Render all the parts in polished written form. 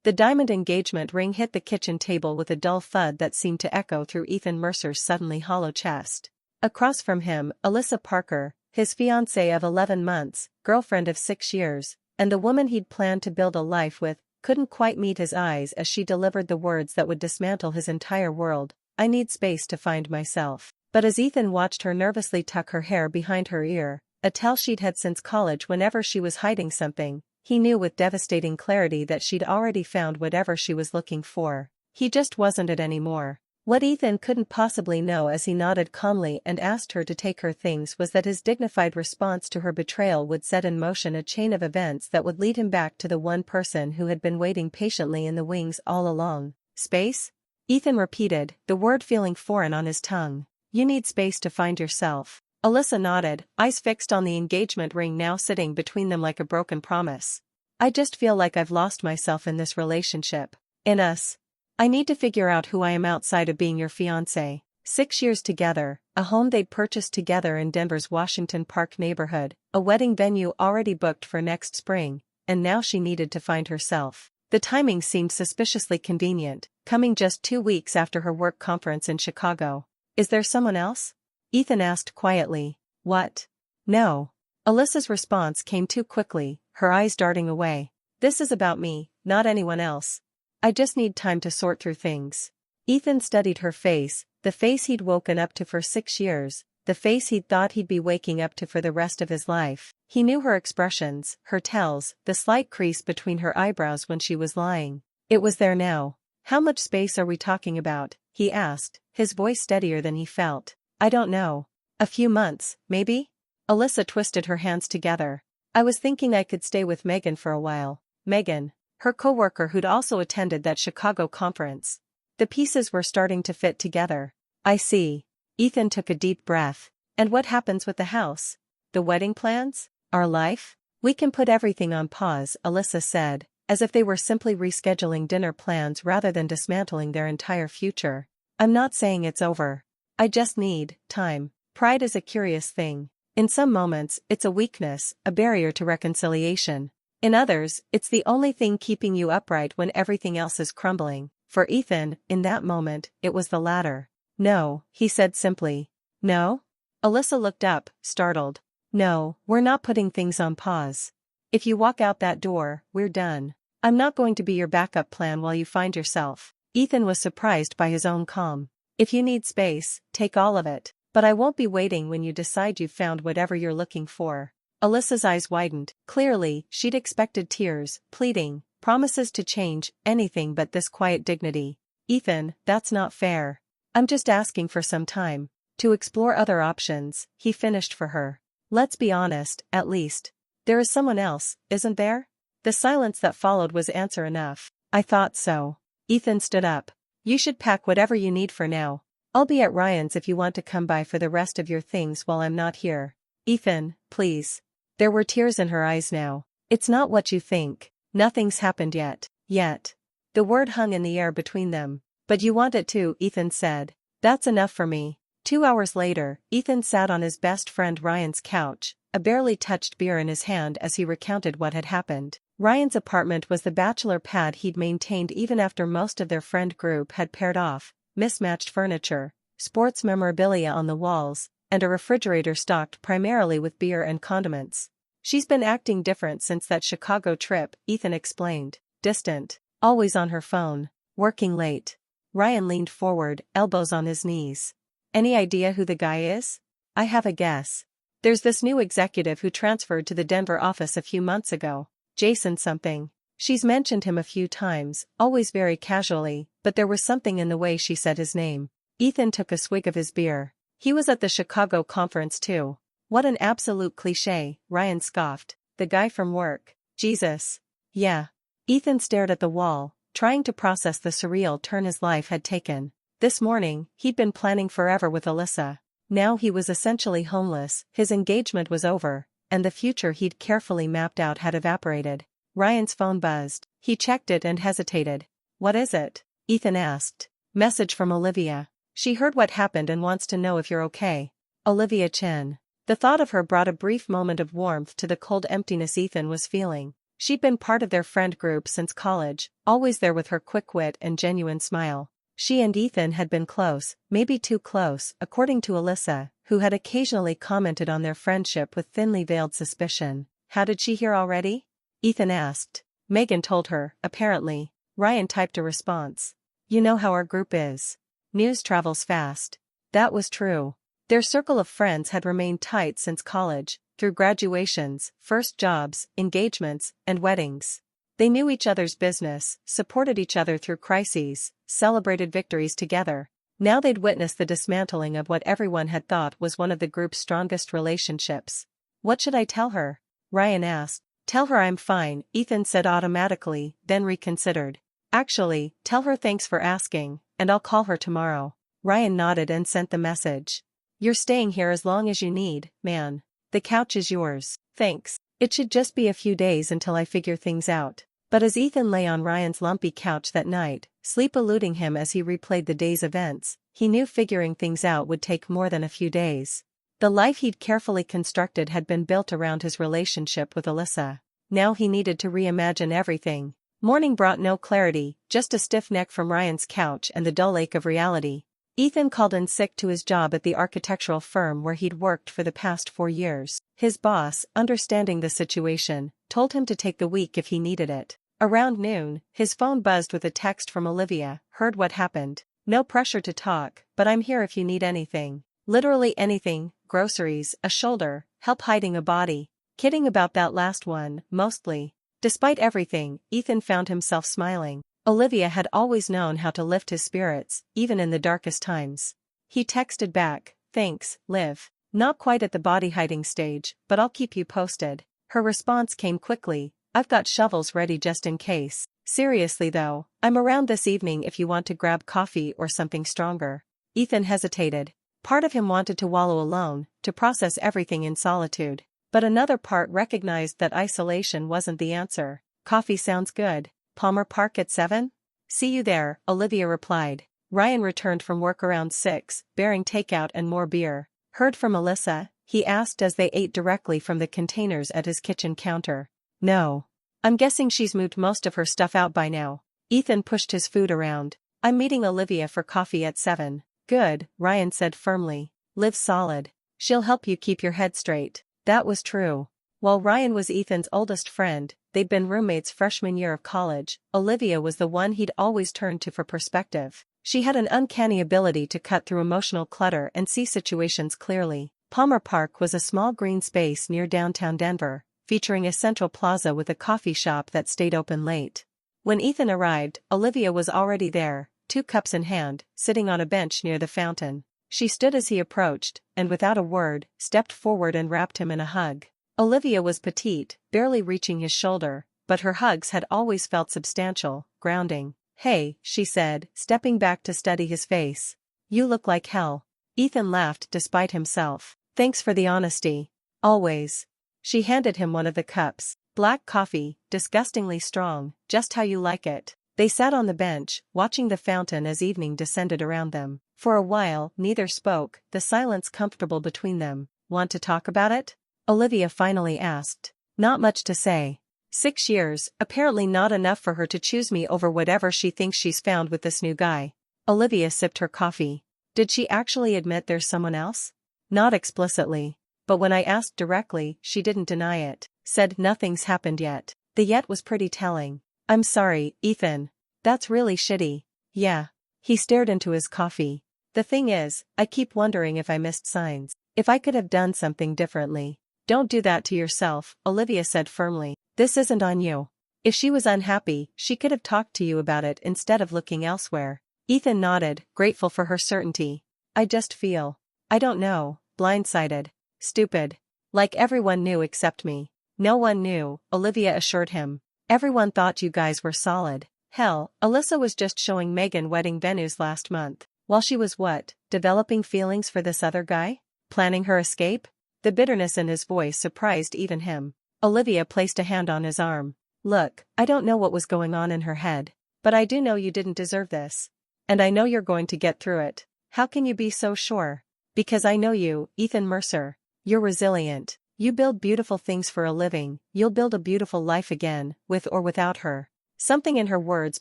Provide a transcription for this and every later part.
The diamond engagement ring hit the kitchen table with a dull thud that seemed to echo through Ethan Mercer's suddenly hollow chest. Across from him, Alyssa Parker, his fiancée of 11 months, girlfriend of 6 years, and the woman he'd planned to build a life with, couldn't quite meet his eyes as she delivered the words that would dismantle his entire world. "I need space to find myself." But as Ethan watched her nervously tuck her hair behind her ear, a tell she'd had since college whenever she was hiding something, he knew with devastating clarity that she'd already found whatever she was looking for. He just wasn't it anymore. What Ethan couldn't possibly know as he nodded calmly and asked her to take her things was that his dignified response to her betrayal would set in motion a chain of events that would lead him back to the one person who had been waiting patiently in the wings all along. "Space?" Ethan repeated, the word feeling foreign on his tongue. "You need space to find yourself." Alyssa nodded, eyes fixed on the engagement ring now sitting between them like a broken promise. "I just feel like I've lost myself in this relationship. In us. I need to figure out who I am outside of being your fiancé." 6 years together, a home they'd purchased together in Denver's Washington Park neighborhood, a wedding venue already booked for next spring, and now she needed to find herself. The timing seemed suspiciously convenient, coming just 2 weeks after her work conference in Chicago. "Is there someone else?" Ethan asked quietly. "What? No." Alyssa's response came too quickly, her eyes darting away. "This is about me, not anyone else. I just need time to sort through things." Ethan studied her face, the face he'd woken up to for 6 years, the face he'd thought he'd be waking up to for the rest of his life. He knew her expressions, her tells, the slight crease between her eyebrows when she was lying. It was there now. "How much space are we talking about?" he asked, his voice steadier than he felt. "I don't know. A few months, maybe?" Alyssa twisted her hands together. "I was thinking I could stay with Megan for a while." Megan, her coworker who'd also attended that Chicago conference. The pieces were starting to fit together. "I see." Ethan took a deep breath. "And what happens with the house? The wedding plans? Our life?" "We can put everything on pause," Alyssa said, as if they were simply rescheduling dinner plans rather than dismantling their entire future. "I'm not saying it's over. I just need time." Pride is a curious thing. In some moments, it's a weakness, a barrier to reconciliation. In others, it's the only thing keeping you upright when everything else is crumbling. For Ethan, in that moment, it was the latter. "No," he said simply. "No?" Alyssa looked up, startled. "No, we're not putting things on pause. If you walk out that door, we're done. I'm not going to be your backup plan while you find yourself." Ethan was surprised by his own calm. "If you need space, take all of it. But I won't be waiting when you decide you've found whatever you're looking for." Alyssa's eyes widened. Clearly, she'd expected tears, pleading, promises to change, anything but this quiet dignity. "Ethan, that's not fair. I'm just asking for some time to explore other options," he finished for her. "Let's be honest, at least. There is someone else, isn't there?" The silence that followed was answer enough. "I thought so." Ethan stood up. "You should pack whatever you need for now. I'll be at Ryan's if you want to come by for the rest of your things while I'm not here." "Ethan, please." There were tears in her eyes now. "It's not what you think. Nothing's happened yet." Yet. The word hung in the air between them. "But you want it to," Ethan said. "That's enough for me." 2 hours later, Ethan sat on his best friend Ryan's couch, a barely touched beer in his hand as he recounted what had happened. Ryan's apartment was the bachelor pad he'd maintained even after most of their friend group had paired off. Mismatched furniture, sports memorabilia on the walls, and a refrigerator stocked primarily with beer and condiments. "She's been acting different since that Chicago trip," Ethan explained. "Distant, always on her phone, working late." Ryan leaned forward, elbows on his knees. "Any idea who the guy is?" "I have a guess. There's this new executive who transferred to the Denver office a few months ago. Jason something. She's mentioned him a few times, always very casually, but there was something in the way she said his name." Ethan took a swig of his beer. "He was at the Chicago conference too." "What an absolute cliché," Ryan scoffed. "The guy from work." "Jesus. Yeah." Ethan stared at the wall, trying to process the surreal turn his life had taken. This morning, he'd been planning forever with Alyssa. Now he was essentially homeless, his engagement was over, and the future he'd carefully mapped out had evaporated. Ryan's phone buzzed. He checked it and hesitated. "What is it?" Ethan asked. "Message from Olivia. She heard what happened and wants to know if you're okay." Olivia Chen. The thought of her brought a brief moment of warmth to the cold emptiness Ethan was feeling. She'd been part of their friend group since college, always there with her quick wit and genuine smile. She and Ethan had been close, maybe too close, according to Alyssa, who had occasionally commented on their friendship with thinly veiled suspicion. How did she hear already? Ethan asked. Megan told her, apparently. Ryan typed a response. You know how our group is. News travels fast. That was true. Their circle of friends had remained tight since college, through graduations, first jobs, engagements, and weddings. They knew each other's business, supported each other through crises, celebrated victories together. Now they'd witnessed the dismantling of what everyone had thought was one of the group's strongest relationships. What should I tell her? Ryan asked. Tell her I'm fine, Ethan said automatically, then reconsidered. Actually, tell her thanks for asking, and I'll call her tomorrow. Ryan nodded and sent the message. You're staying here as long as you need, man. The couch is yours. Thanks. It should just be a few days until I figure things out. But as Ethan lay on Ryan's lumpy couch that night, sleep eluding him as he replayed the day's events, he knew figuring things out would take more than a few days. The life he'd carefully constructed had been built around his relationship with Alyssa. Now he needed to reimagine everything. Morning brought no clarity, just a stiff neck from Ryan's couch and the dull ache of reality. Ethan called in sick to his job at the architectural firm where he'd worked for the past 4 years. His boss, understanding the situation, told him to take the week if he needed it. Around noon, his phone buzzed with a text from Olivia. Heard what happened. No pressure to talk, but I'm here if you need anything. Literally anything, groceries, a shoulder, help hiding a body. Kidding about that last one, mostly. Despite everything, Ethan found himself smiling. Olivia had always known how to lift his spirits, even in the darkest times. He texted back, thanks, Liv. Not quite at the body hiding stage, but I'll keep you posted. Her response came quickly, I've got shovels ready just in case. Seriously though, I'm around this evening if you want to grab coffee or something stronger. Ethan hesitated. Part of him wanted to wallow alone, to process everything in solitude. But another part recognized that isolation wasn't the answer. Coffee sounds good. Palmer Park at 7? See you there, Olivia replied. Ryan returned from work around 6, bearing takeout and more beer. Heard from Alyssa? He asked as they ate directly from the containers at his kitchen counter. No. I'm guessing she's moved most of her stuff out by now. Ethan pushed his food around. I'm meeting Olivia for coffee at 7. Good, Ryan said firmly. Live solid. She'll help you keep your head straight. That was true. While Ryan was Ethan's oldest friend, they'd been roommates freshman year of college, Olivia was the one he'd always turned to for perspective. She had an uncanny ability to cut through emotional clutter and see situations clearly. Palmer Park was a small green space near downtown Denver, featuring a central plaza with a coffee shop that stayed open late. When Ethan arrived, Olivia was already there, 2 cups in hand, sitting on a bench near the fountain. She stood as he approached, and without a word, stepped forward and wrapped him in a hug. Olivia was petite, barely reaching his shoulder, but her hugs had always felt substantial, grounding. Hey, she said, stepping back to study his face. You look like hell. Ethan laughed despite himself. Thanks for the honesty. Always. She handed him one of the cups. Black coffee, disgustingly strong, just how you like it. They sat on the bench, watching the fountain as evening descended around them. For a while, neither spoke, the silence comfortable between them. Want to talk about it? Olivia finally asked. Not much to say. 6 years, apparently not enough for her to choose me over whatever she thinks she's found with this new guy. Olivia sipped her coffee. Did she actually admit there's someone else? Not explicitly. But when I asked directly, she didn't deny it. Said nothing's happened yet. The yet was pretty telling. I'm sorry, Ethan. That's really shitty. Yeah. He stared into his coffee. The thing is, I keep wondering if I missed signs. If I could have done something differently. Don't do that to yourself, Olivia said firmly. This isn't on you. If she was unhappy, she could have talked to you about it instead of looking elsewhere. Ethan nodded, grateful for her certainty. I just feel. I don't know, blindsided. Stupid. Like everyone knew except me. No one knew, Olivia assured him. Everyone thought you guys were solid. Hell, Alyssa was just showing Megan wedding venues last month. While she was what, developing feelings for this other guy? Planning her escape? The bitterness in his voice surprised even him. Olivia placed a hand on his arm. Look, I don't know what was going on in her head. But I do know you didn't deserve this. And I know you're going to get through it. How can you be so sure? Because I know you, Ethan Mercer. You're resilient. You build beautiful things for a living, you'll build a beautiful life again, with or without her. Something in her words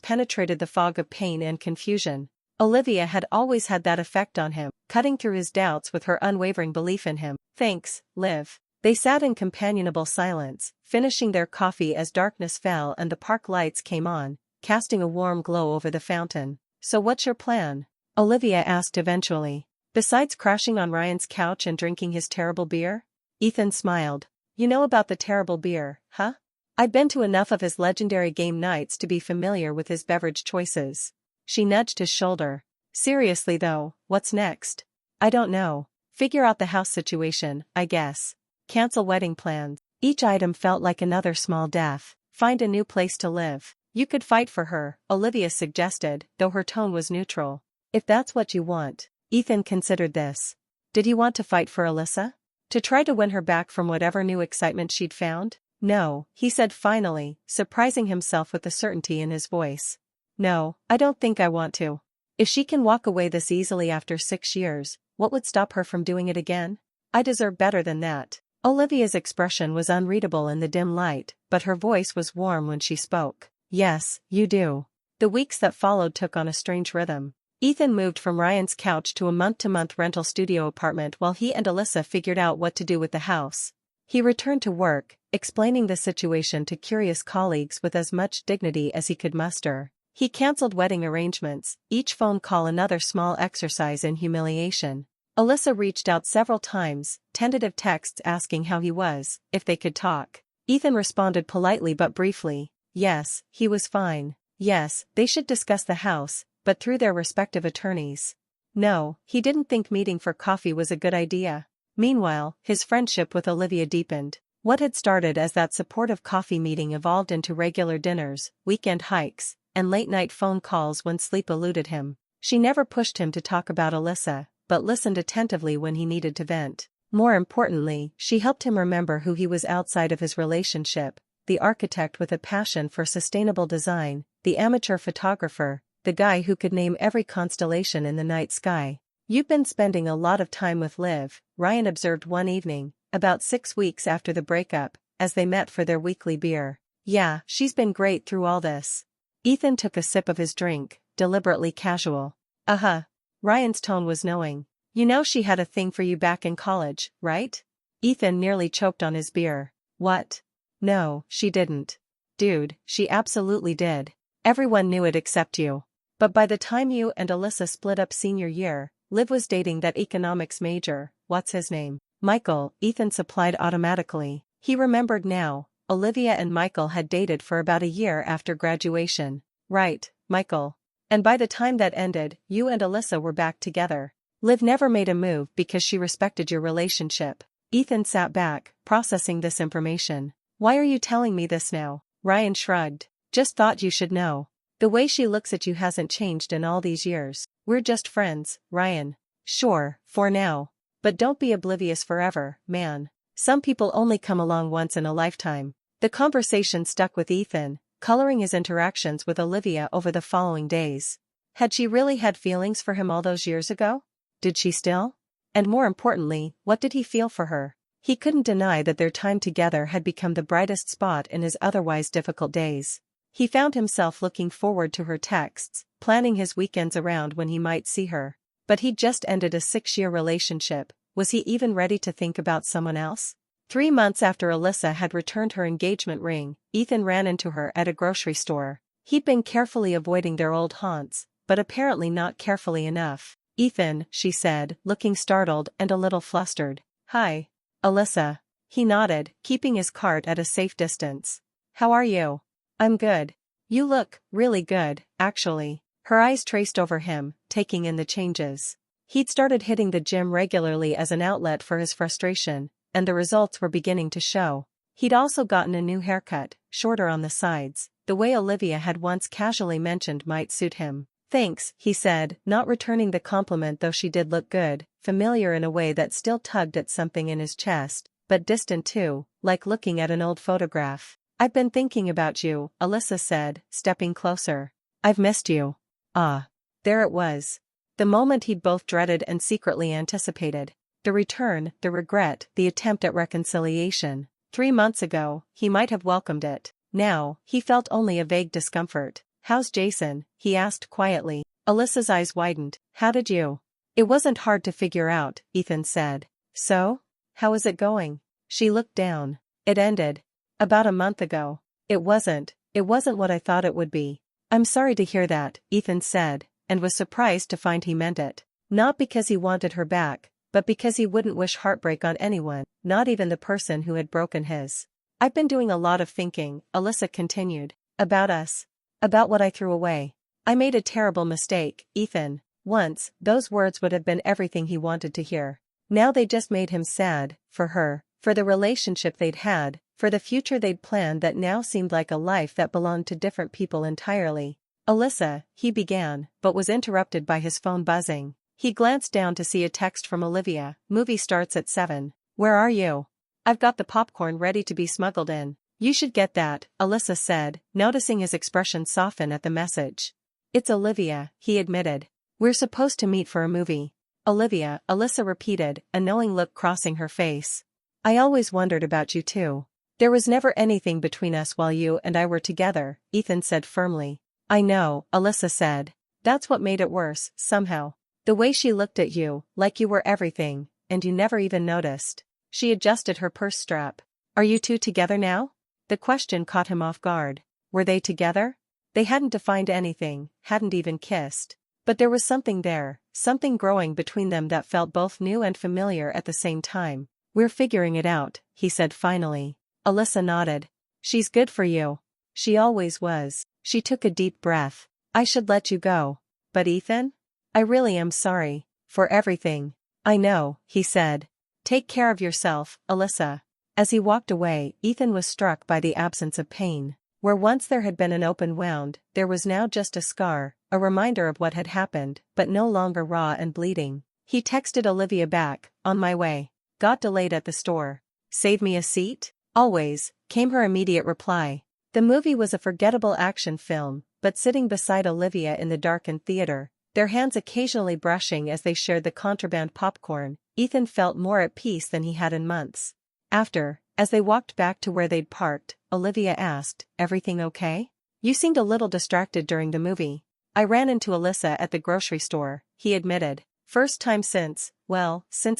penetrated the fog of pain and confusion. Olivia had always had that effect on him, cutting through his doubts with her unwavering belief in him. Thanks, Liv. They sat in companionable silence, finishing their coffee as darkness fell and the park lights came on, casting a warm glow over the fountain. So what's your plan? Olivia asked eventually. Besides crashing on Ryan's couch and drinking his terrible beer? Ethan smiled. You know about the terrible beer, huh? I've been to enough of his legendary game nights to be familiar with his beverage choices. She nudged his shoulder. Seriously though, what's next? I don't know. Figure out the house situation, I guess. Cancel wedding plans. Each item felt like another small death. Find a new place to live. You could fight for her, Olivia suggested, though her tone was neutral. If that's what you want. Ethan considered this. Did he want to fight for Alyssa? To try to win her back from whatever new excitement she'd found? No, he said finally, surprising himself with the certainty in his voice. No, I don't think I want to. If she can walk away this easily after 6 years, what would stop her from doing it again? I deserve better than that. Olivia's expression was unreadable in the dim light, but her voice was warm when she spoke. Yes, you do. The weeks that followed took on a strange rhythm. Ethan moved from Ryan's couch to a month-to-month rental studio apartment while he and Alyssa figured out what to do with the house. He returned to work, explaining the situation to curious colleagues with as much dignity as he could muster. He cancelled wedding arrangements, each phone call another small exercise in humiliation. Alyssa reached out several times, tentative texts asking how he was, if they could talk. Ethan responded politely but briefly. Yes, he was fine. Yes, they should discuss the house, but through their respective attorneys. No, he didn't think meeting for coffee was a good idea. Meanwhile, his friendship with Olivia deepened. What had started as that supportive coffee meeting evolved into regular dinners, weekend hikes, and late-night phone calls when sleep eluded him. She never pushed him to talk about Alyssa, but listened attentively when he needed to vent. More importantly, she helped him remember who he was outside of his relationship, the architect with a passion for sustainable design, the amateur photographer, the guy who could name every constellation in the night sky. You've been spending a lot of time with Liv, Ryan observed one evening, about 6 weeks after the breakup, as they met for their weekly beer. Yeah, she's been great through all this. Ethan took a sip of his drink, deliberately casual. Uh-huh. Ryan's tone was knowing. You know she had a thing for you back in college, right? Ethan nearly choked on his beer. What? No, she didn't. Dude, she absolutely did. Everyone knew it except you. But by the time you and Alyssa split up senior year, Liv was dating that economics major, what's his name? Michael, Ethan supplied automatically. He remembered now, Olivia and Michael had dated for about a year after graduation. Right, Michael. And by the time that ended, you and Alyssa were back together. Liv never made a move because she respected your relationship. Ethan sat back, processing this information. Why are you telling me this now? Ryan shrugged. Just thought you should know. The way she looks at you hasn't changed in all these years. We're just friends, Ryan. Sure, for now. But don't be oblivious forever, man. Some people only come along once in a lifetime. The conversation stuck with Ethan, coloring his interactions with Olivia over the following days. Had she really had feelings for him all those years ago? Did she still? And more importantly, what did he feel for her? He couldn't deny that their time together had become the brightest spot in his otherwise difficult days. He found himself looking forward to her texts, planning his weekends around when he might see her. But he'd just ended a 6-year relationship. Was he even ready to think about someone else? 3 months after Alyssa had returned her engagement ring, Ethan ran into her at a grocery store. He'd been carefully avoiding their old haunts, but apparently not carefully enough. Ethan, she said, looking startled and a little flustered. Hi. Alyssa. He nodded, keeping his cart at a safe distance. How are you? I'm good. You look really good, actually. Her eyes traced over him, taking in the changes. He'd started hitting the gym regularly as an outlet for his frustration, and the results were beginning to show. He'd also gotten a new haircut, shorter on the sides, the way Olivia had once casually mentioned might suit him. Thanks, he said, not returning the compliment though she did look good, familiar in a way that still tugged at something in his chest, but distant too, like looking at an old photograph. I've been thinking about you, Alyssa said, stepping closer. I've missed you. Ah. There it was. The moment he'd both dreaded and secretly anticipated. The return, the regret, the attempt at reconciliation. 3 months ago, he might have welcomed it. Now, he felt only a vague discomfort. "How's Jason?" he asked quietly. Alyssa's eyes widened. "How did you?" "It wasn't hard to figure out," Ethan said. "So? How is it going?" She looked down. "It ended. About a month ago. It wasn't what I thought it would be." "I'm sorry to hear that," Ethan said, and was surprised to find he meant it. Not because he wanted her back, but because he wouldn't wish heartbreak on anyone, not even the person who had broken his. "I've been doing a lot of thinking," Alyssa continued. "About us. About what I threw away. I made a terrible mistake, Ethan." Once, those words would have been everything he wanted to hear. Now they just made him sad, for her, for the relationship they'd had, for the future they'd planned that now seemed like a life that belonged to different people entirely. "Alyssa," he began, but was interrupted by his phone buzzing. He glanced down to see a text from Olivia. "Movie starts at 7. Where are you?" "I've got the popcorn ready to be smuggled in." "You should get that," Alyssa said, noticing his expression soften at the message. "It's Olivia," he admitted. "We're supposed to meet for a movie." "Olivia," Alyssa repeated, a knowing look crossing her face. "I always wondered about you too. There was never anything between us while you and I were together," Ethan said firmly. "I know," Alyssa said. "That's what made it worse, somehow. The way she looked at you, like you were everything, and you never even noticed." She adjusted her purse strap. "Are you two together now?" The question caught him off guard. Were they together? They hadn't defined anything, hadn't even kissed. But there was something there, something growing between them that felt both new and familiar at the same time. "We're figuring it out," he said finally. Alyssa nodded. "She's good for you." "She always was." She took a deep breath. "I should let you go. But Ethan? I really am sorry. For everything." "I know," he said. "Take care of yourself, Alyssa." As he walked away, Ethan was struck by the absence of pain. Where once there had been an open wound, there was now just a scar, a reminder of what had happened, but no longer raw and bleeding. He texted Olivia back, "On my way. Got delayed at the store. Save me a seat?" "Always," came her immediate reply. The movie was a forgettable action film, but sitting beside Olivia in the darkened theater, their hands occasionally brushing as they shared the contraband popcorn, Ethan felt more at peace than he had in months. After, as they walked back to where they'd parked, Olivia asked, "Everything okay? You seemed a little distracted during the movie." "I ran into Alyssa at the grocery store," he admitted. "First time since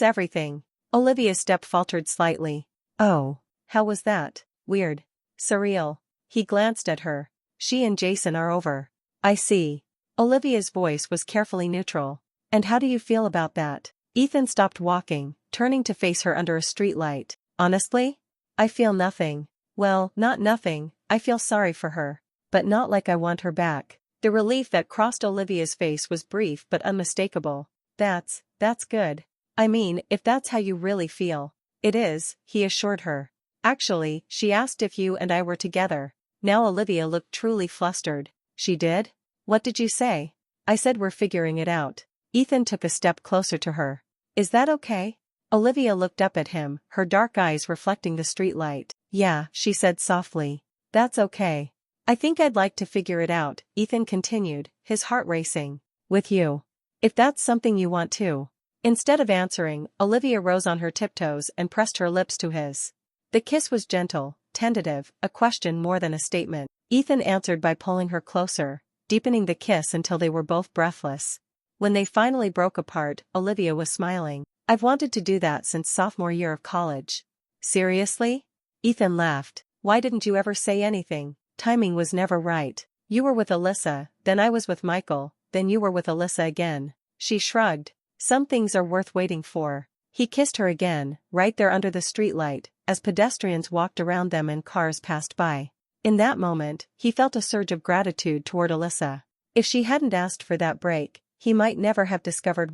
everything." Olivia's step faltered slightly. "Oh. How was that?" "Weird. Surreal." He glanced at her. "She and Jason are over." "I see." Olivia's voice was carefully neutral. "And how do you feel about that?" Ethan stopped walking, turning to face her under a streetlight. "Honestly? I feel nothing. Well, not nothing, I feel sorry for her. But not like I want her back." The relief that crossed Olivia's face was brief but unmistakable. That's good. I mean, if that's how you really feel." "It is," he assured her. "Actually, she asked if you and I were together." Now Olivia looked truly flustered. "She did? What did you say?" "I said we're figuring it out." Ethan took a step closer to her. "Is that okay?" Olivia looked up at him, her dark eyes reflecting the streetlight. "Yeah," she said softly. "That's okay. I think I'd like to figure it out," Ethan continued, his heart racing. "With you. If that's something you want to." Instead of answering, Olivia rose on her tiptoes and pressed her lips to his. The kiss was gentle, tentative, a question more than a statement. Ethan answered by pulling her closer, deepening the kiss until they were both breathless. When they finally broke apart, Olivia was smiling. "I've wanted to do that since sophomore year of college." "Seriously?" Ethan laughed. "Why didn't you ever say anything?" "Timing was never right. You were with Alyssa, then I was with Michael, then you were with Alyssa again." She shrugged. "Some things are worth waiting for." He kissed her again, right there under the streetlight, as pedestrians walked around them and cars passed by. In that moment, he felt a surge of gratitude toward Alyssa. If she hadn't asked for that break, he might never have discovered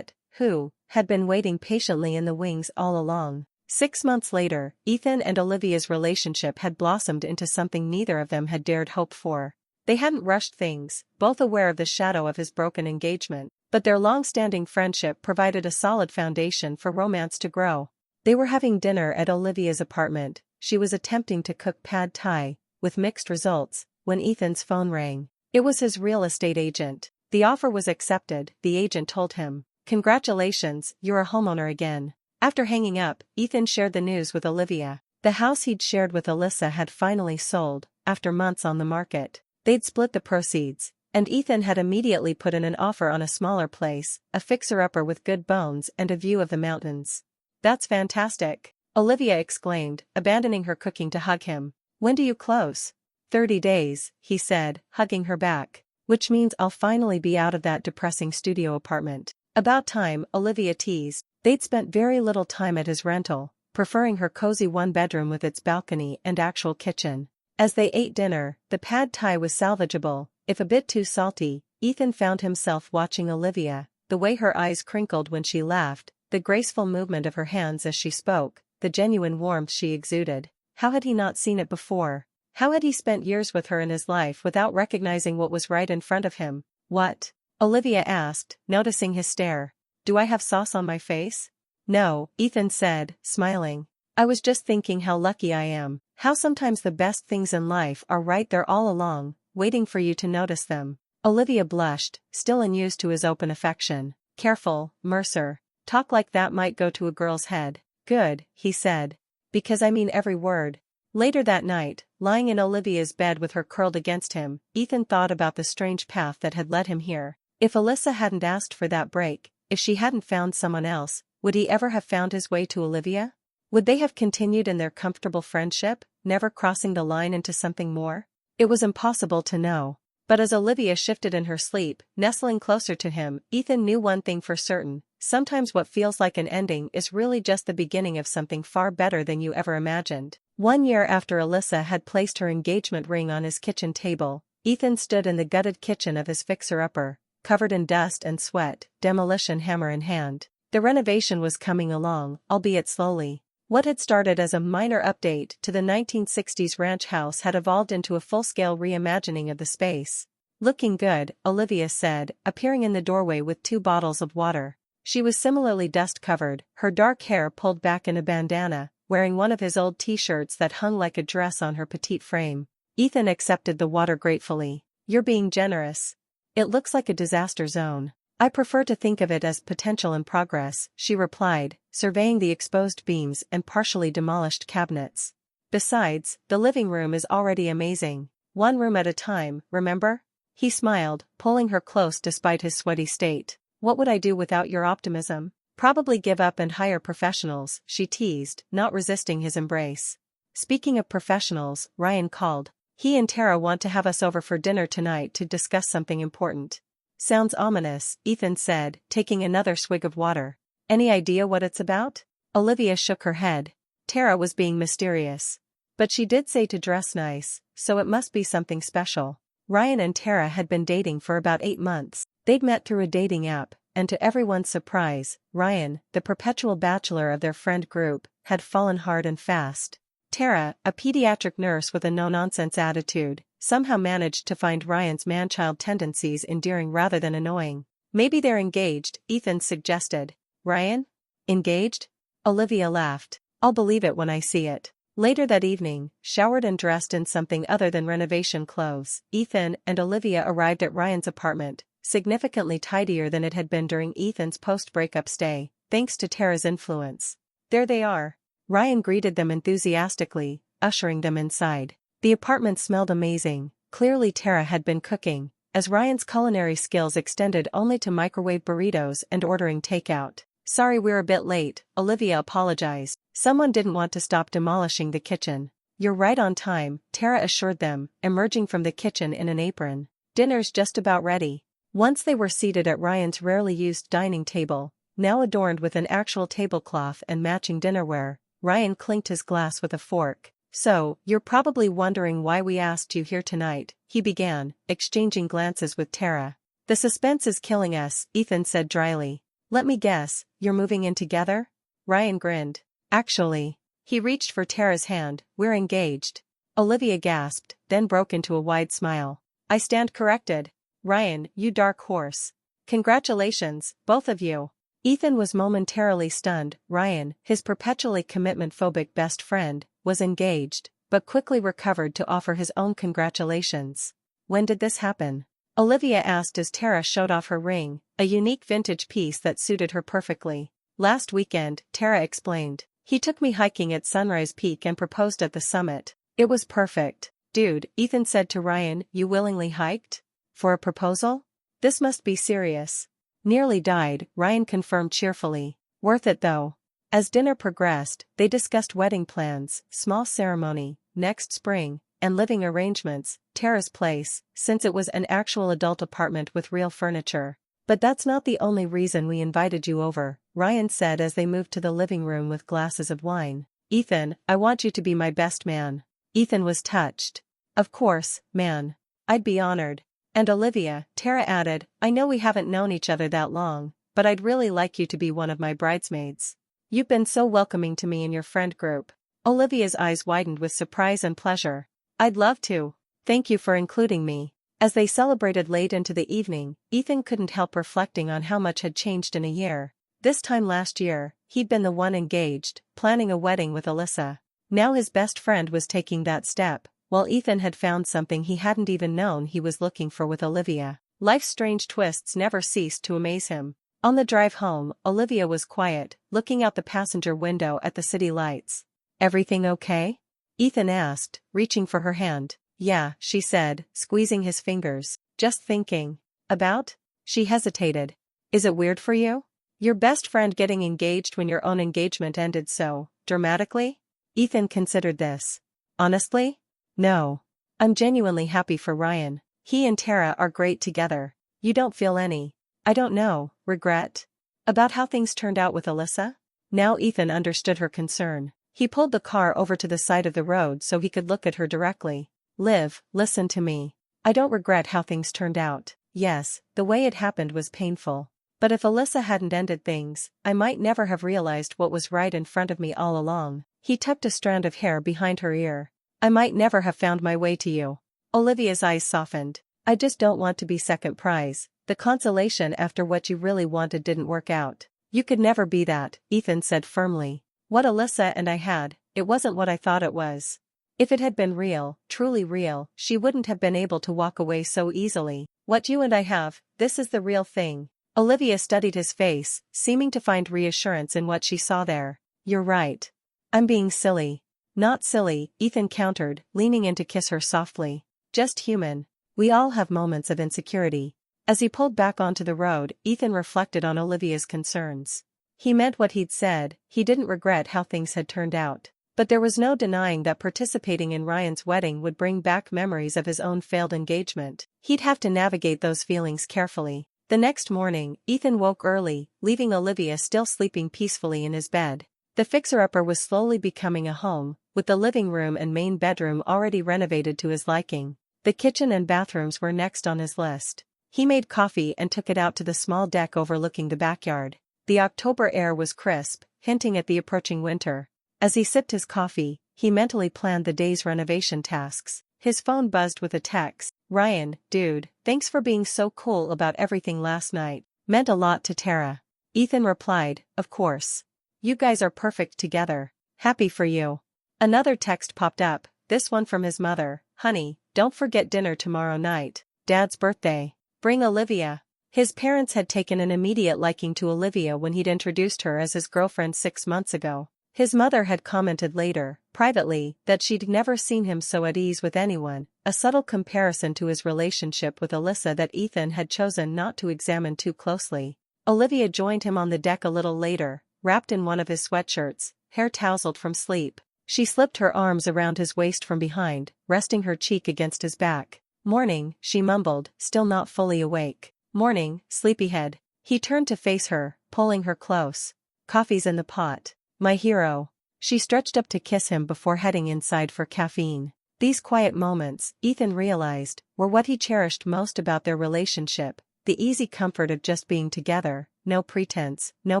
who had been waiting patiently in the wings all along. 6 months later, Ethan and Olivia's relationship had blossomed into something neither of them had dared hope for. They hadn't rushed things, both aware of the shadow of his broken engagement, but their long-standing friendship provided a solid foundation for romance to grow. They were having dinner at Olivia's apartment. She was attempting to cook pad thai, with mixed results, when Ethan's phone rang. It was his real estate agent. The offer was accepted, the agent told him. "Congratulations, you're a homeowner again." After hanging up, Ethan shared the news with Olivia. The house he'd shared with Alyssa had finally sold, after months on the market. They'd split the proceeds, and Ethan had immediately put in an offer on a smaller place, a fixer-upper with good bones and a view of the mountains. "That's fantastic," Olivia exclaimed, abandoning her cooking to hug him. "When do you close?" 30 days, he said, hugging her back. "Which means I'll finally be out of that depressing studio apartment." "About time," Olivia teased. They'd spent very little time at his rental, preferring her cozy one-bedroom with its balcony and actual kitchen. As they ate dinner, the pad thai was salvageable, if a bit too salty. Ethan found himself watching Olivia, the way her eyes crinkled when she laughed, the graceful movement of her hands as she spoke, the genuine warmth she exuded. How had he not seen it before? How had he spent years with her in his life without recognizing what was right in front of him? "What?" Olivia asked, noticing his stare. "Do I have sauce on my face?" "No," Ethan said, smiling. "I was just thinking how lucky I am, how sometimes the best things in life are right there all along, waiting for you to notice them." Olivia blushed, still unused to his open affection. "Careful, Mercer. Talk like that might go to a girl's head." "Good," he said. "Because I mean every word." Later that night, lying in Olivia's bed with her curled against him, Ethan thought about the strange path that had led him here. If Alyssa hadn't asked for that break, if she hadn't found someone else, would he ever have found his way to Olivia? Would they have continued in their comfortable friendship, never crossing the line into something more? It was impossible to know. But as Olivia shifted in her sleep, nestling closer to him, Ethan knew one thing for certain: sometimes what feels like an ending is really just the beginning of something far better than you ever imagined. 1 year after Alyssa had placed her engagement ring on his kitchen table, Ethan stood in the gutted kitchen of his fixer-upper, covered in dust and sweat, demolition hammer in hand. The renovation was coming along, albeit slowly. What had started as a minor update to the 1960s ranch house had evolved into a full-scale reimagining of the space. "Looking good," Olivia said, appearing in the doorway with 2 bottles of water. She was similarly dust-covered, her dark hair pulled back in a bandana, wearing one of his old t-shirts that hung like a dress on her petite frame. Ethan accepted the water gratefully. "You're being generous. It looks like a disaster zone." "I prefer to think of it as potential in progress," she replied, surveying the exposed beams and partially demolished cabinets. "Besides, the living room is already amazing. One room at a time, remember?" He smiled, pulling her close despite his sweaty state. "What would I do without your optimism?" "Probably give up and hire professionals," she teased, not resisting his embrace. "Speaking of professionals," Ryan called. "He and Tara want to have us over for dinner tonight to discuss something important." "Sounds ominous," Ethan said, taking another swig of water. "Any idea what it's about?" Olivia shook her head. Tara was being mysterious. "But she did say to dress nice, so it must be something special." Ryan and Tara had been dating for about 8 months. They'd met through a dating app, and to everyone's surprise, Ryan, the perpetual bachelor of their friend group, had fallen hard and fast. Tara, a pediatric nurse with a no-nonsense attitude, somehow managed to find Ryan's man-child tendencies endearing rather than annoying. "Maybe they're engaged," Ethan suggested. "Ryan? Engaged?" Olivia laughed. "I'll believe it when I see it." Later that evening, showered and dressed in something other than renovation clothes, Ethan and Olivia arrived at Ryan's apartment, significantly tidier than it had been during Ethan's post-breakup stay, thanks to Tara's influence. "There they are." Ryan greeted them enthusiastically, ushering them inside. The apartment smelled amazing. Clearly Tara had been cooking, as Ryan's culinary skills extended only to microwave burritos and ordering takeout. "Sorry we're a bit late," Olivia apologized. "Someone didn't want to stop demolishing the kitchen." "You're right on time," Tara assured them, emerging from the kitchen in an apron. "Dinner's just about ready." Once they were seated at Ryan's rarely used dining table, now adorned with an actual tablecloth and matching dinnerware, Ryan clinked his glass with a fork. "So, you're probably wondering why we asked you here tonight," he began, exchanging glances with Tara. "The suspense is killing us," Ethan said dryly. "Let me guess, you're moving in together?" Ryan grinned. "Actually." He reached for Tara's hand. "We're engaged." Olivia gasped, then broke into a wide smile. "I stand corrected. Ryan, you dark horse. Congratulations, both of you." Ethan was momentarily stunned. Ryan, his perpetually commitment-phobic best friend, was engaged, but quickly recovered to offer his own congratulations. "When did this happen?" Olivia asked as Tara showed off her ring, a unique vintage piece that suited her perfectly. Last weekend, Tara explained. He took me hiking at Sunrise Peak and proposed at the summit. It was perfect. Dude, Ethan said to Ryan, you willingly hiked? For a proposal? This must be serious. Nearly died, Ryan confirmed cheerfully. Worth it though. As dinner progressed, they discussed wedding plans, small ceremony, next spring, and living arrangements, Tara's place, since it was an actual adult apartment with real furniture. But that's not the only reason we invited you over, Ryan said as they moved to the living room with glasses of wine. Ethan, I want you to be my best man. Ethan was touched. Of course, man. I'd be honored. And Olivia, Tara added, I know we haven't known each other that long, but I'd really like you to be one of my bridesmaids. You've been so welcoming to me in your friend group. Olivia's eyes widened with surprise and pleasure. I'd love to. Thank you for including me. As they celebrated late into the evening, Ethan couldn't help reflecting on how much had changed in a year. This time last year, he'd been the one engaged, planning a wedding with Alyssa. Now his best friend was taking that step, while Ethan had found something he hadn't even known he was looking for with Olivia. Life's strange twists never ceased to amaze him. On the drive home, Olivia was quiet, looking out the passenger window at the city lights. Everything okay? Ethan asked, reaching for her hand. Yeah, she said, squeezing his fingers. Just thinking. About? She hesitated. Is it weird for you? Your best friend getting engaged when your own engagement ended so dramatically? Ethan considered this. Honestly? No. I'm genuinely happy for Ryan. He and Tara are great together. You don't feel any, I don't know, regret? About how things turned out with Alyssa? Now Ethan understood her concern. He pulled the car over to the side of the road so he could look at her directly. Liv, listen to me. I don't regret how things turned out. Yes, the way it happened was painful. But if Alyssa hadn't ended things, I might never have realized what was right in front of me all along. He tucked a strand of hair behind her ear. I might never have found my way to you. Olivia's eyes softened. I just don't want to be second prize. The consolation after what you really wanted didn't work out. You could never be that, Ethan said firmly. What Alyssa and I had, it wasn't what I thought it was. If it had been real, truly real, she wouldn't have been able to walk away so easily. What you and I have, this is the real thing. Olivia studied his face, seeming to find reassurance in what she saw there. You're right. I'm being silly. Not silly, Ethan countered, leaning in to kiss her softly. Just human. We all have moments of insecurity. As he pulled back onto the road, Ethan reflected on Olivia's concerns. He meant what he'd said, he didn't regret how things had turned out. But there was no denying that participating in Ryan's wedding would bring back memories of his own failed engagement. He'd have to navigate those feelings carefully. The next morning, Ethan woke early, leaving Olivia still sleeping peacefully in his bed. The fixer-upper was slowly becoming a home, with the living room and main bedroom already renovated to his liking. The kitchen and bathrooms were next on his list. He made coffee and took it out to the small deck overlooking the backyard. The October air was crisp, hinting at the approaching winter. As he sipped his coffee, he mentally planned the day's renovation tasks. His phone buzzed with a text. Ryan, dude, thanks for being so cool about everything last night. Meant a lot to Tara. Ethan replied, of course. You guys are perfect together. Happy for you. Another text popped up, this one from his mother. Honey, don't forget dinner tomorrow night. Dad's birthday. Bring Olivia. His parents had taken an immediate liking to Olivia when he'd introduced her as his girlfriend 6 months ago. His mother had commented later, privately, that she'd never seen him so at ease with anyone, a subtle comparison to his relationship with Alyssa that Ethan had chosen not to examine too closely. Olivia joined him on the deck a little later, wrapped in one of his sweatshirts, hair tousled from sleep. She slipped her arms around his waist from behind, resting her cheek against his back. Morning, she mumbled, still not fully awake. Morning, sleepyhead. He turned to face her, pulling her close. Coffee's in the pot. My hero. She stretched up to kiss him before heading inside for caffeine. These quiet moments, Ethan realized, were what he cherished most about their relationship, the easy comfort of just being together, no pretense, no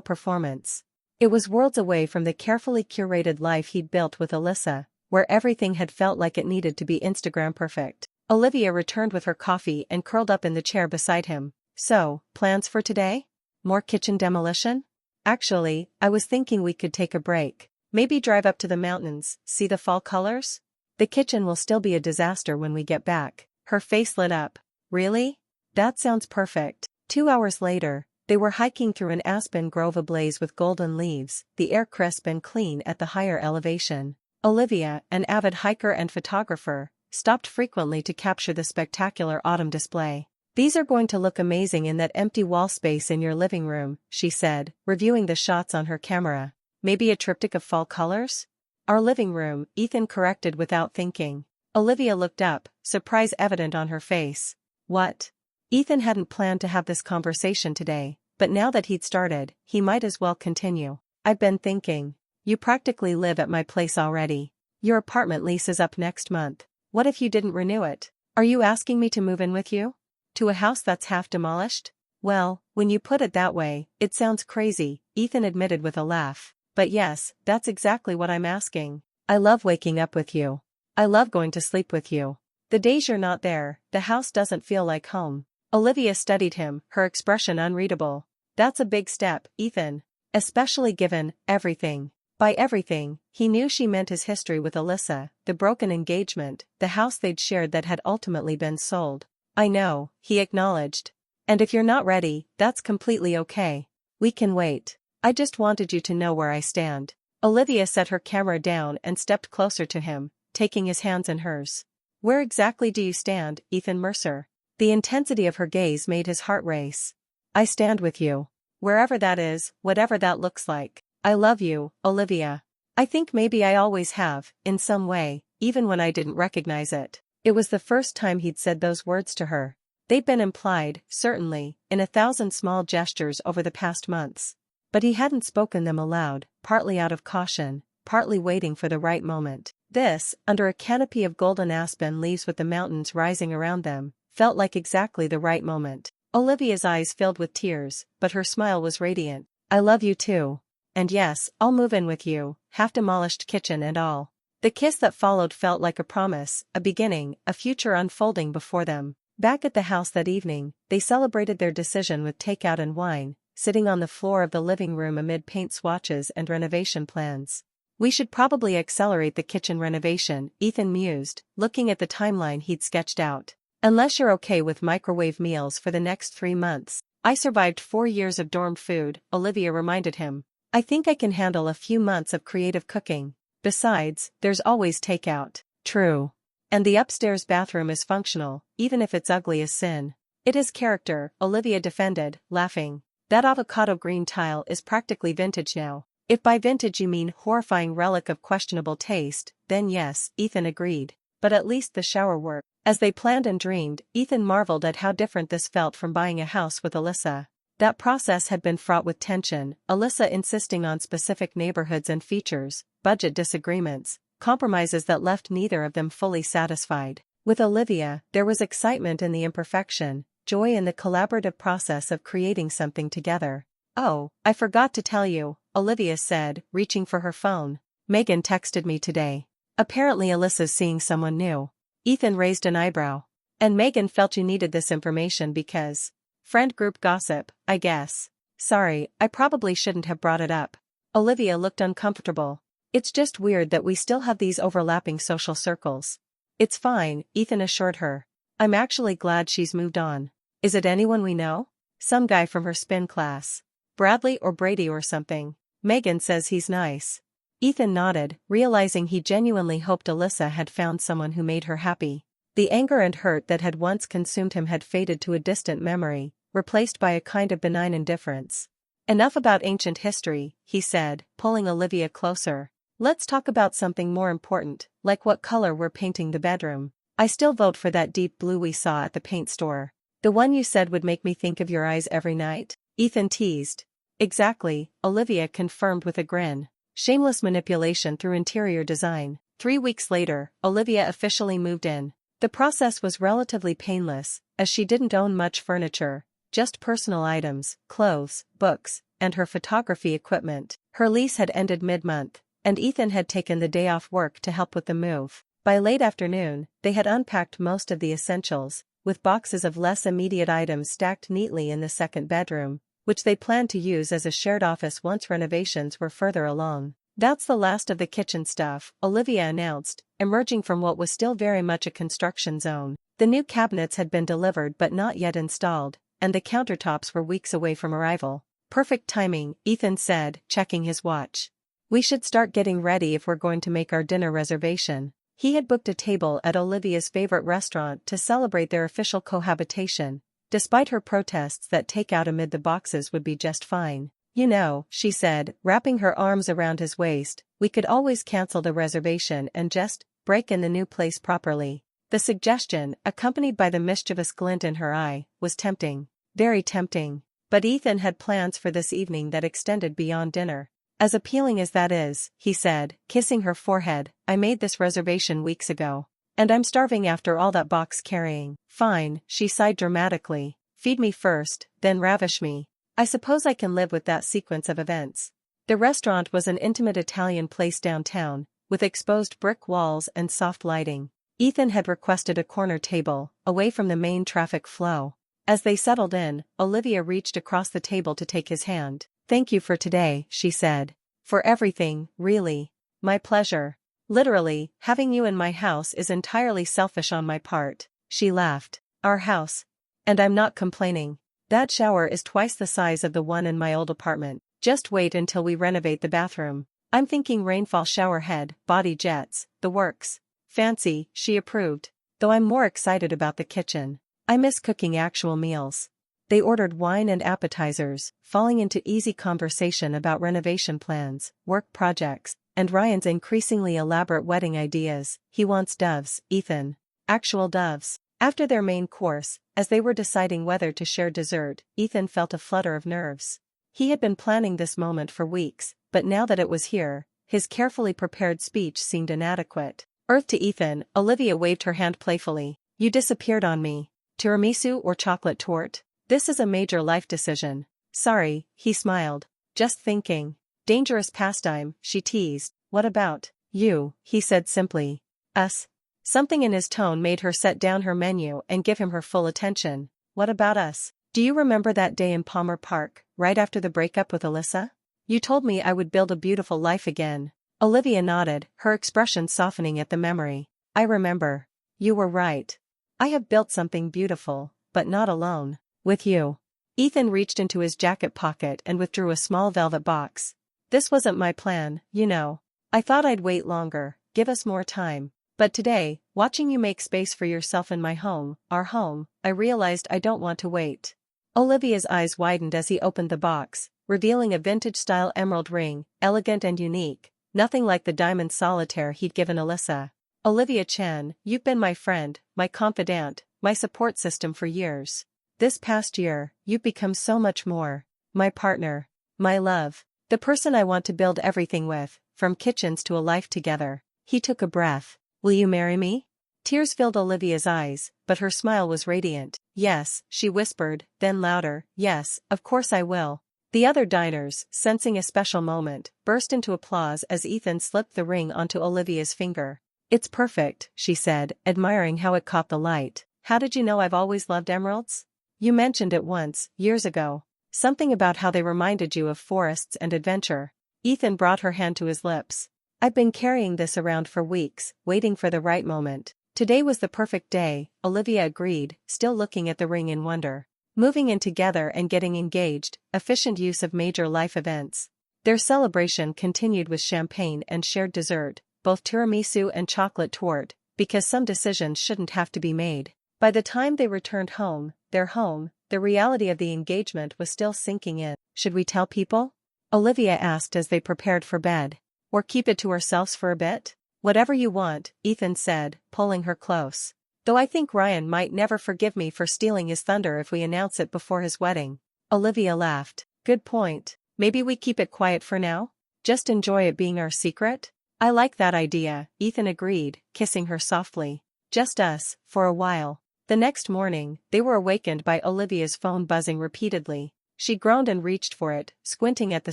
performance. It was worlds away from the carefully curated life he'd built with Alyssa, where everything had felt like it needed to be Instagram perfect. Olivia returned with her coffee and curled up in the chair beside him. So, plans for today? More kitchen demolition? Actually, I was thinking we could take a break. Maybe drive up to the mountains, see the fall colors? The kitchen will still be a disaster when we get back. Her face lit up. Really? That sounds perfect. 2 hours later, They were hiking through an aspen grove ablaze with golden leaves, the air crisp and clean at the higher elevation. Olivia, an avid hiker and photographer, stopped frequently to capture the spectacular autumn display. "These are going to look amazing in that empty wall space in your living room," she said, reviewing the shots on her camera. "Maybe a triptych of fall colors?" "Our living room," Ethan corrected without thinking. Olivia looked up, surprise evident on her face. "What?" Ethan hadn't planned to have this conversation today, but now that he'd started, he might as well continue. "I've been thinking. You practically live at my place already. Your apartment lease is up next month. What if you didn't renew it? Are you asking me to move in with you? To a house that's half demolished?" "Well, when you put it that way, it sounds crazy," Ethan admitted with a laugh. "But yes, that's exactly what I'm asking. I love waking up with you. I love going to sleep with you. The days you're not there, the house doesn't feel like home." Olivia studied him, her expression unreadable. "That's a big step, Ethan. Especially given everything." By everything, he knew she meant his history with Alyssa, the broken engagement, the house they'd shared that had ultimately been sold. "I know," he acknowledged. "And if you're not ready, that's completely okay. We can wait. I just wanted you to know where I stand." Olivia set her camera down and stepped closer to him, taking his hands in hers. "Where exactly do you stand, Ethan Mercer?" The intensity of her gaze made his heart race. "I stand with you. Wherever that is, whatever that looks like. I love you, Olivia. I think maybe I always have, in some way, even when I didn't recognize it." It was the first time he'd said those words to her. They'd been implied, certainly, in 1,000 small gestures over the past months. But he hadn't spoken them aloud, partly out of caution, partly waiting for the right moment. This, under a canopy of golden aspen leaves with the mountains rising around them, felt like exactly the right moment. Olivia's eyes filled with tears, but her smile was radiant. "I love you too. And yes, I'll move in with you, half-demolished kitchen and all." The kiss that followed felt like a promise, a beginning, a future unfolding before them. Back at the house that evening, they celebrated their decision with takeout and wine, sitting on the floor of the living room amid paint swatches and renovation plans. "We should probably accelerate the kitchen renovation," Ethan mused, looking at the timeline he'd sketched out. "Unless you're okay with microwave meals for the next 3 months. I survived 4 years of dorm food," Olivia reminded him. "I think I can handle a few months of creative cooking. Besides, there's always takeout." "True. And the upstairs bathroom is functional, even if it's ugly as sin." "It is character," Olivia defended, laughing. "That avocado green tile is practically vintage now." "If by vintage you mean horrifying relic of questionable taste, then yes," Ethan agreed. "But at least the shower worked." As they planned and dreamed, Ethan marveled at how different this felt from buying a house with Alyssa. That process had been fraught with tension, Alyssa insisting on specific neighborhoods and features, budget disagreements, compromises that left neither of them fully satisfied. With Olivia, there was excitement in the imperfection, joy in the collaborative process of creating something together. "Oh, I forgot to tell you," Olivia said, reaching for her phone. "Megan texted me today. Apparently Alyssa's seeing someone new." Ethan raised an eyebrow. "And Megan felt you needed this information because..." "Friend group gossip, I guess. Sorry, I probably shouldn't have brought it up." Olivia looked uncomfortable. "It's just weird that we still have these overlapping social circles." "It's fine," Ethan assured her. "I'm actually glad she's moved on." "Is it anyone we know?" "Some guy from her spin class. Bradley or Brady or something. Megan says he's nice." Ethan nodded, realizing he genuinely hoped Alyssa had found someone who made her happy. The anger and hurt that had once consumed him had faded to a distant memory, replaced by a kind of benign indifference. "Enough about ancient history," he said, pulling Olivia closer. "Let's talk about something more important, like what color we're painting the bedroom." "I still vote for that deep blue we saw at the paint store. The one you said would make me think of your eyes every night," Ethan teased. "Exactly," Olivia confirmed with a grin. Shameless manipulation through interior design. 3 weeks later, Olivia officially moved in. The process was relatively painless, as she didn't own much furniture, just personal items, clothes, books, and her photography equipment. Her lease had ended mid-month, and Ethan had taken the day off work to help with the move. By late afternoon, they had unpacked most of the essentials, with boxes of less immediate items stacked neatly in the second bedroom, which they planned to use as a shared office once renovations were further along. "That's the last of the kitchen stuff," Olivia announced, emerging from what was still very much a construction zone. The new cabinets had been delivered but not yet installed, and the countertops were weeks away from arrival. Perfect timing, Ethan said, checking his watch. We should start getting ready if we're going to make our dinner reservation. He had booked a table at Olivia's favorite restaurant to celebrate their official cohabitation, despite her protests that takeout amid the boxes would be just fine. You know, she said, wrapping her arms around his waist, we could always cancel the reservation and just break in the new place properly. The suggestion, accompanied by the mischievous glint in her eye, was tempting. Very tempting. But Ethan had plans for this evening that extended beyond dinner. As appealing as that is, he said, kissing her forehead, I made this reservation weeks ago. And I'm starving after all that box carrying. Fine, she sighed dramatically. Feed me first, then ravish me. I suppose I can live with that sequence of events. The restaurant was an intimate Italian place downtown, with exposed brick walls and soft lighting. Ethan had requested a corner table, away from the main traffic flow. As they settled in, Olivia reached across the table to take his hand. Thank you for today, she said. For everything, really. My pleasure. Literally, having you in my house is entirely selfish on my part. She laughed. Our house. And I'm not complaining. That shower is twice the size of the one in my old apartment. Just wait until we renovate the bathroom. I'm thinking rainfall shower head, body jets, the works. Fancy, she approved. Though I'm more excited about the kitchen. I miss cooking actual meals. They ordered wine and appetizers, falling into easy conversation about renovation plans, work projects, and Ryan's increasingly elaborate wedding ideas. He wants doves, Ethan. Actual doves. After their main course, as they were deciding whether to share dessert, Ethan felt a flutter of nerves. He had been planning this moment for weeks, but now that it was here, his carefully prepared speech seemed inadequate. Earth to Ethan, Olivia waved her hand playfully. You disappeared on me. Tiramisu or chocolate torte? This is a major life decision. Sorry, he smiled. Just thinking. Dangerous pastime, she teased. What about you? He said simply. Us. Something in his tone made her set down her menu and give him her full attention. What about us? Do you remember that day in Palmer Park, right after the breakup with Alyssa? You told me I would build a beautiful life again. Olivia nodded, her expression softening at the memory. I remember. You were right. I have built something beautiful, but not alone. With you. Ethan reached into his jacket pocket and withdrew a small velvet box. This wasn't my plan, you know. I thought I'd wait longer, give us more time. But today, watching you make space for yourself in my home, our home, I realized I don't want to wait. Olivia's eyes widened as he opened the box, revealing a vintage-style emerald ring, elegant and unique, nothing like the diamond solitaire he'd given Alyssa. Olivia Chan, you've been my friend, my confidant, my support system for years. This past year, you've become so much more. My partner. My love. The person I want to build everything with, from kitchens to a life together. He took a breath. Will you marry me? Tears filled Olivia's eyes, but her smile was radiant. Yes, she whispered, then louder, yes, of course I will. The other diners, sensing a special moment, burst into applause as Ethan slipped the ring onto Olivia's finger. It's perfect, she said, admiring how it caught the light. How did you know I've always loved emeralds? You mentioned it once, years ago. Something about how they reminded you of forests and adventure. Ethan brought her hand to his lips. I've been carrying this around for weeks, waiting for the right moment. Today was the perfect day, Olivia agreed, still looking at the ring in wonder. Moving in together and getting engaged, efficient use of major life events. Their celebration continued with champagne and shared dessert, both tiramisu and chocolate torte, because some decisions shouldn't have to be made. By the time they returned home, their home, the reality of the engagement was still sinking in. Should we tell people? Olivia asked as they prepared for bed. Or keep it to ourselves for a bit? Whatever you want, Ethan said, pulling her close. Though I think Ryan might never forgive me for stealing his thunder if we announce it before his wedding. Olivia laughed. Good point. Maybe we keep it quiet for now? Just enjoy it being our secret? I like that idea, Ethan agreed, kissing her softly. Just us, for a while. The next morning, they were awakened by Olivia's phone buzzing repeatedly. She groaned and reached for it, squinting at the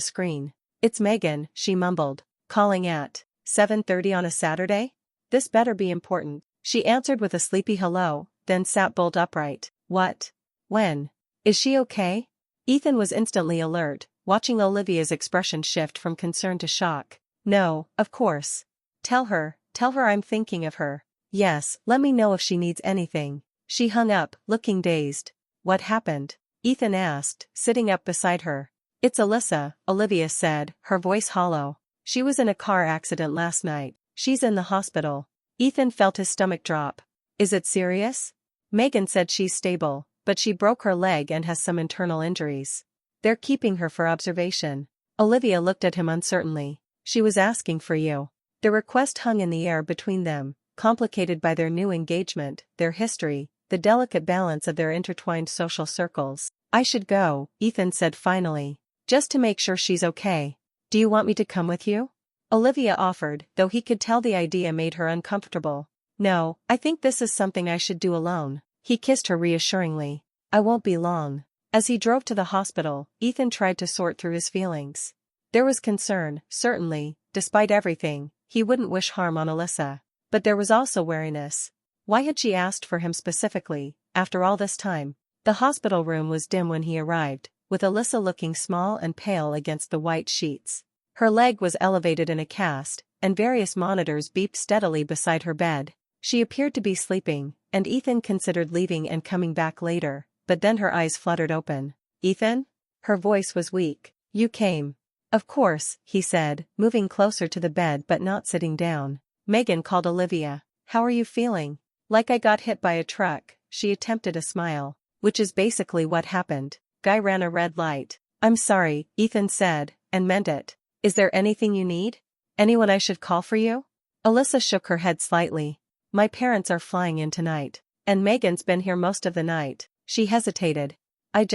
screen. It's Megan, she mumbled. Calling at 7:30 on a Saturday? This better be important. She answered with a sleepy hello, then sat bolt upright. What? When? Is she okay? Ethan was instantly alert, watching Olivia's expression shift from concern to shock. No, of course. Tell her I'm thinking of her. Yes, let me know if she needs anything. She hung up, looking dazed. What happened? Ethan asked, sitting up beside her. It's Alyssa, Olivia said, her voice hollow. She was in a car accident last night. She's in the hospital. Ethan felt his stomach drop. Is it serious? Megan said she's stable, but she broke her leg and has some internal injuries. They're keeping her for observation. Olivia looked at him uncertainly. She was asking for you. The request hung in the air between them, complicated by their new engagement, their history, the delicate balance of their intertwined social circles. I should go, Ethan said finally. Just to make sure she's okay. Do you want me to come with you? Olivia offered, though he could tell the idea made her uncomfortable. No, I think this is something I should do alone. He kissed her reassuringly. I won't be long. As he drove to the hospital, Ethan tried to sort through his feelings. There was concern, certainly, despite everything, he wouldn't wish harm on Alyssa. But there was also wariness. Why had she asked for him specifically, after all this time? The hospital room was dim when he arrived, with Alyssa looking small and pale against the white sheets. Her leg was elevated in a cast, and various monitors beeped steadily beside her bed. She appeared to be sleeping, and Ethan considered leaving and coming back later, but then her eyes fluttered open. Ethan? Her voice was weak. You came. Of course, he said, moving closer to the bed but not sitting down. Megan called Olivia. How are you feeling? Like I got hit by a truck. She attempted a smile. Which is basically what happened. Guy ran a red light. I'm sorry, Ethan said, and meant it. Is there anything you need? Anyone I should call for you? Alyssa shook her head slightly. My parents are flying in tonight. And Megan's been here most of the night. She hesitated. I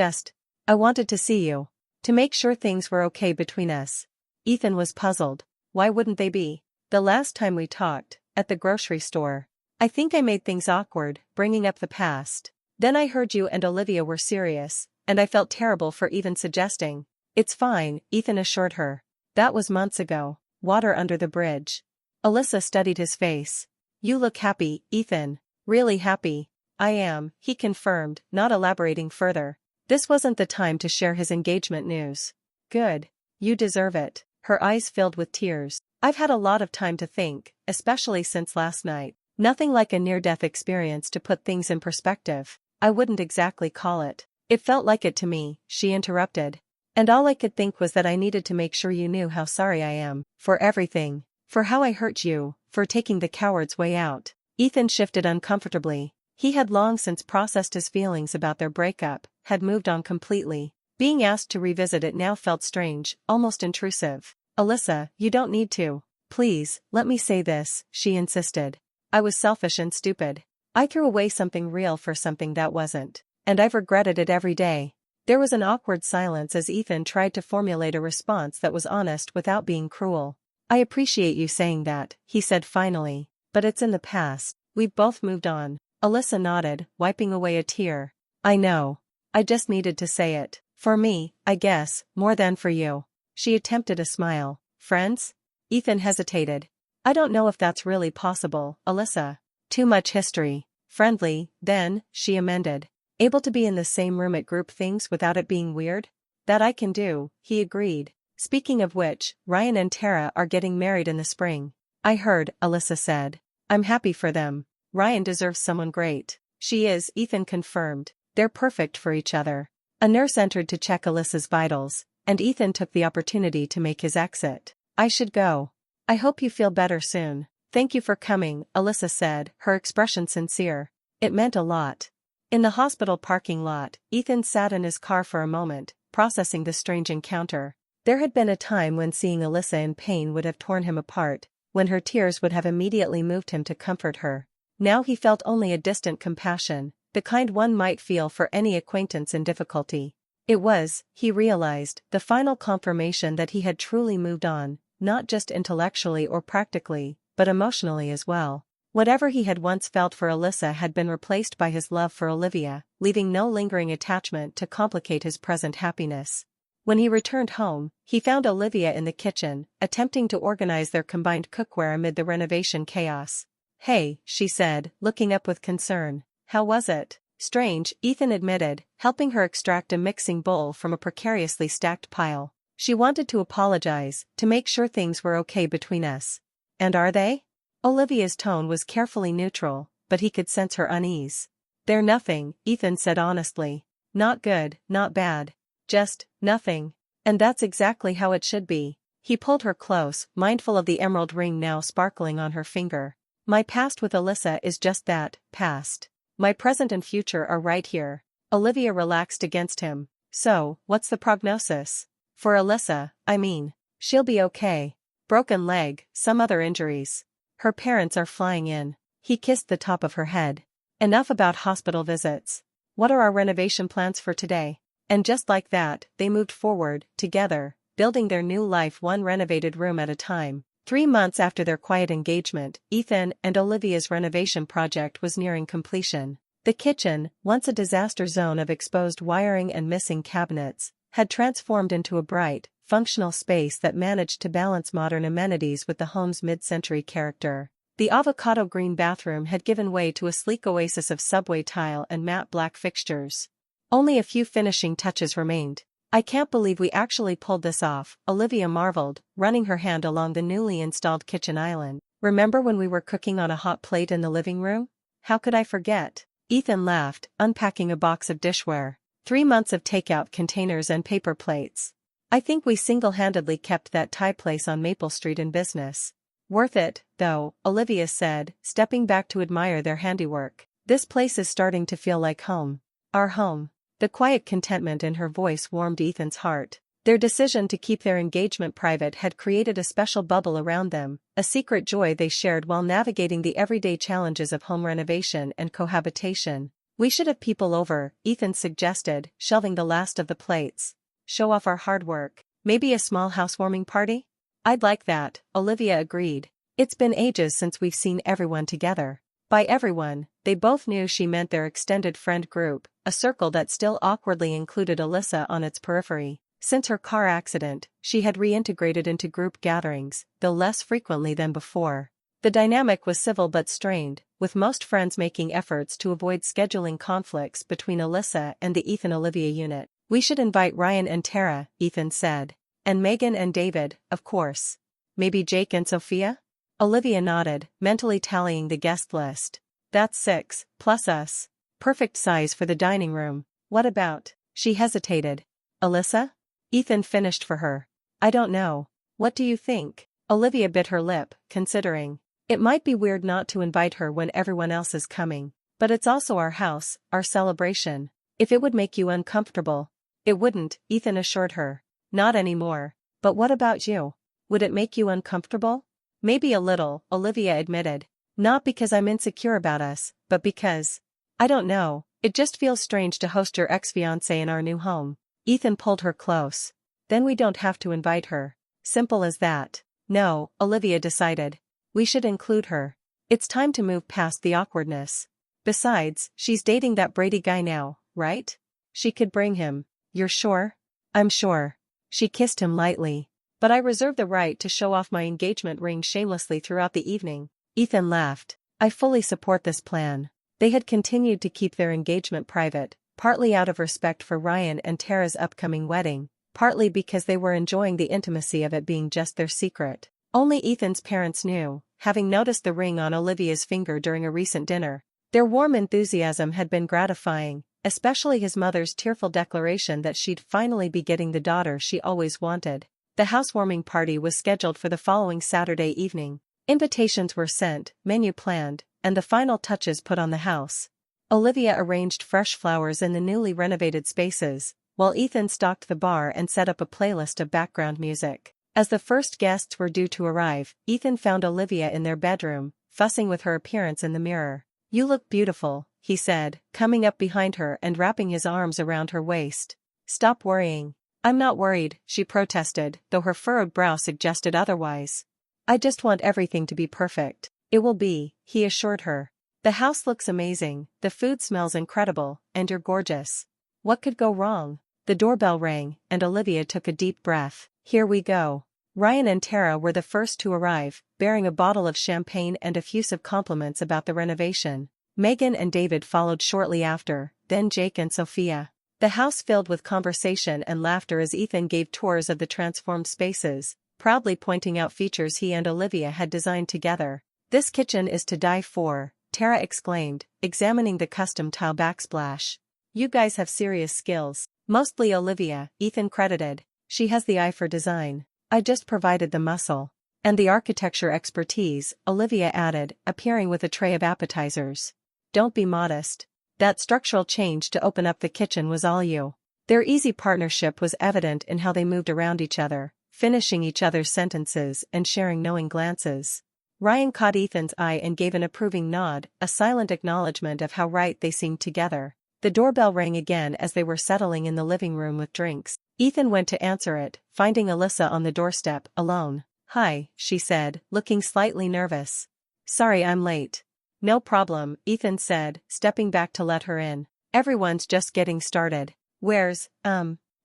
wanted to see you. To make sure things were okay between us. Ethan was puzzled. Why wouldn't they be? The last time we talked, at the grocery store. I think I made things awkward, bringing up the past. Then I heard you and Olivia were serious, and I felt terrible for even suggesting. It's fine, Ethan assured her. That was months ago. Water under the bridge. Alyssa studied his face. You look happy, Ethan. Really happy. I am, he confirmed, not elaborating further. This wasn't the time to share his engagement news. Good. You deserve it. Her eyes filled with tears. I've had a lot of time to think, especially since last night. Nothing like a near-death experience to put things in perspective. I wouldn't exactly call it. It felt like it to me, she interrupted. And all I could think was that I needed to make sure you knew how sorry I am, for everything, for how I hurt you, for taking the coward's way out. Ethan shifted uncomfortably. He had long since processed his feelings about their breakup, had moved on completely. Being asked to revisit it now felt strange, almost intrusive. Alyssa, you don't need to. Please, let me say this, she insisted. I was selfish and stupid. I threw away something real for something that wasn't. And I've regretted it every day. There was an awkward silence as Ethan tried to formulate a response that was honest without being cruel. I appreciate you saying that, he said finally. But it's in the past. We've both moved on. Alyssa nodded, wiping away a tear. I know. I just needed to say it. For me, I guess, more than for you. She attempted a smile. Friends? Ethan hesitated. I don't know if that's really possible, Alyssa. Too much history. Friendly, then, she amended. Able to be in the same room at group things without it being weird? That I can do, he agreed. Speaking of which, Ryan and Tara are getting married in the spring. I heard, Alyssa said. I'm happy for them. Ryan deserves someone great. She is, Ethan confirmed. They're perfect for each other. A nurse entered to check Alyssa's vitals, and Ethan took the opportunity to make his exit. I should go. I hope you feel better soon. Thank you for coming, Alyssa said, her expression sincere. It meant a lot. In the hospital parking lot, Ethan sat in his car for a moment, processing the strange encounter. There had been a time when seeing Alyssa in pain would have torn him apart, when her tears would have immediately moved him to comfort her. Now he felt only a distant compassion, the kind one might feel for any acquaintance in difficulty. It was, he realized, the final confirmation that he had truly moved on, not just intellectually or practically, but emotionally as well. Whatever he had once felt for Alyssa had been replaced by his love for Olivia, leaving no lingering attachment to complicate his present happiness. When he returned home, he found Olivia in the kitchen, attempting to organize their combined cookware amid the renovation chaos. Hey, she said, looking up with concern. How was it? Strange, Ethan admitted, helping her extract a mixing bowl from a precariously stacked pile. She wanted to apologize, to make sure things were okay between us. And are they? Olivia's tone was carefully neutral, but he could sense her unease. They're nothing, Ethan said honestly. Not good, not bad. Just, nothing. And that's exactly how it should be. He pulled her close, mindful of the emerald ring now sparkling on her finger. My past with Alyssa is just that, past. My present and future are right here. Olivia relaxed against him. So, what's the prognosis? For Alyssa, I mean. She'll be okay. Broken leg, some other injuries. Her parents are flying in. He kissed the top of her head. Enough about hospital visits. What are our renovation plans for today? And just like that, they moved forward, together, building their new life one renovated room at a time. 3 months after their quiet engagement, Ethan and Olivia's renovation project was nearing completion. The kitchen, once a disaster zone of exposed wiring and missing cabinets, had transformed into a bright, functional space that managed to balance modern amenities with the home's mid-century character. The avocado green bathroom had given way to a sleek oasis of subway tile and matte black fixtures. Only a few finishing touches remained. I can't believe we actually pulled this off, Olivia marveled, running her hand along the newly installed kitchen island. Remember when we were cooking on a hot plate in the living room? How could I forget? Ethan laughed, unpacking a box of dishware. 3 months of takeout containers and paper plates. I think we single-handedly kept that Thai place on Maple Street in business. Worth it, though, Olivia said, stepping back to admire their handiwork. This place is starting to feel like home. Our home. The quiet contentment in her voice warmed Ethan's heart. Their decision to keep their engagement private had created a special bubble around them, a secret joy they shared while navigating the everyday challenges of home renovation and cohabitation. We should have people over, Ethan suggested, shelving the last of the plates. Show off our hard work. Maybe a small housewarming party? I'd like that, Olivia agreed. It's been ages since we've seen everyone together. By everyone, they both knew she meant their extended friend group, a circle that still awkwardly included Alyssa on its periphery. Since her car accident, she had reintegrated into group gatherings, though less frequently than before. The dynamic was civil but strained, with most friends making efforts to avoid scheduling conflicts between Alyssa and the Ethan-Olivia unit. We should invite Ryan and Tara, Ethan said. And Megan and David, of course. Maybe Jake and Sophia? Olivia nodded, mentally tallying the guest list. That's 6, plus us. Perfect size for the dining room. What about? She hesitated. Alyssa? Ethan finished for her. I don't know. What do you think? Olivia bit her lip, considering. It might be weird not to invite her when everyone else is coming. But it's also our house, our celebration. If it would make you uncomfortable. It wouldn't, Ethan assured her. Not anymore. But what about you? Would it make you uncomfortable? Maybe a little, Olivia admitted. Not because I'm insecure about us, but because… I don't know, it just feels strange to host your ex-fiancée in our new home. Ethan pulled her close. Then we don't have to invite her. Simple as that. No, Olivia decided. We should include her. It's time to move past the awkwardness. Besides, she's dating that Brady guy now, right? She could bring him. You're sure? I'm sure. She kissed him lightly. But I reserve the right to show off my engagement ring shamelessly throughout the evening. Ethan laughed. I fully support this plan. They had continued to keep their engagement private, partly out of respect for Ryan and Tara's upcoming wedding, partly because they were enjoying the intimacy of it being just their secret. Only Ethan's parents knew, having noticed the ring on Olivia's finger during a recent dinner. Their warm enthusiasm had been gratifying, especially his mother's tearful declaration that she'd finally be getting the daughter she always wanted. The housewarming party was scheduled for the following Saturday evening. Invitations were sent, menu planned, and the final touches put on the house. Olivia arranged fresh flowers in the newly renovated spaces, while Ethan stocked the bar and set up a playlist of background music. As the first guests were due to arrive, Ethan found Olivia in their bedroom, fussing with her appearance in the mirror. You look beautiful, he said, coming up behind her and wrapping his arms around her waist. Stop worrying. I'm not worried, she protested, though her furrowed brow suggested otherwise. I just want everything to be perfect. It will be, he assured her. The house looks amazing, the food smells incredible, and you're gorgeous. What could go wrong? The doorbell rang, and Olivia took a deep breath. Here we go. Ryan and Tara were the first to arrive, bearing a bottle of champagne and effusive compliments about the renovation. Megan and David followed shortly after, then Jake and Sophia. The house filled with conversation and laughter as Ethan gave tours of the transformed spaces, proudly pointing out features he and Olivia had designed together. This kitchen is to die for, Tara exclaimed, examining the custom tile backsplash. You guys have serious skills. Mostly Olivia, Ethan credited. She has the eye for design. I just provided the muscle. And the architecture expertise, Olivia added, appearing with a tray of appetizers. Don't be modest. That structural change to open up the kitchen was all you. Their easy partnership was evident in how they moved around each other, finishing each other's sentences and sharing knowing glances. Ryan caught Ethan's eye and gave an approving nod, a silent acknowledgement of how right they seemed together. The doorbell rang again as they were settling in the living room with drinks. Ethan went to answer it, finding Alyssa on the doorstep, alone. Hi, she said, looking slightly nervous. Sorry I'm late. No problem, Ethan said, stepping back to let her in. Everyone's just getting started. Where's,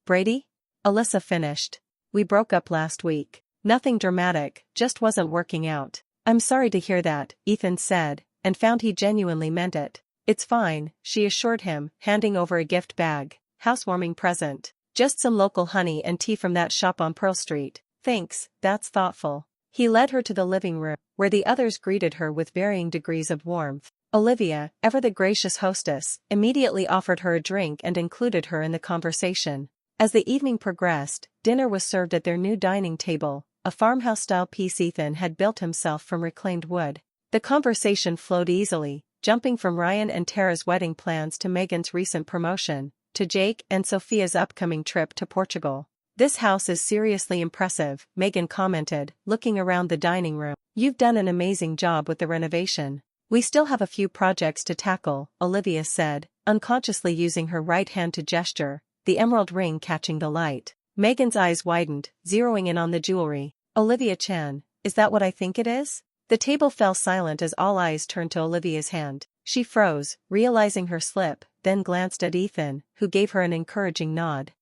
Brady? Alyssa finished. We broke up last week. Nothing dramatic, just wasn't working out. I'm sorry to hear that, Ethan said, and found he genuinely meant it. It's fine, she assured him, handing over a gift bag. Housewarming present. Just some local honey and tea from that shop on Pearl Street. Thanks, that's thoughtful. He led her to the living room, where the others greeted her with varying degrees of warmth. Olivia, ever the gracious hostess, immediately offered her a drink and included her in the conversation. As the evening progressed, dinner was served at their new dining table, a farmhouse-style piece Ethan had built himself from reclaimed wood. The conversation flowed easily, jumping from Ryan and Tara's wedding plans to Megan's recent promotion, to Jake and Sophia's upcoming trip to Portugal. This house is seriously impressive, Megan commented, looking around the dining room. You've done an amazing job with the renovation. We still have a few projects to tackle, Olivia said, unconsciously using her right hand to gesture, the emerald ring catching the light. Megan's eyes widened, zeroing in on the jewelry. Olivia Chan, is that what I think it is? The table fell silent as all eyes turned to Olivia's hand. She froze, realizing her slip, then glanced at Ethan, who gave her an encouraging nod.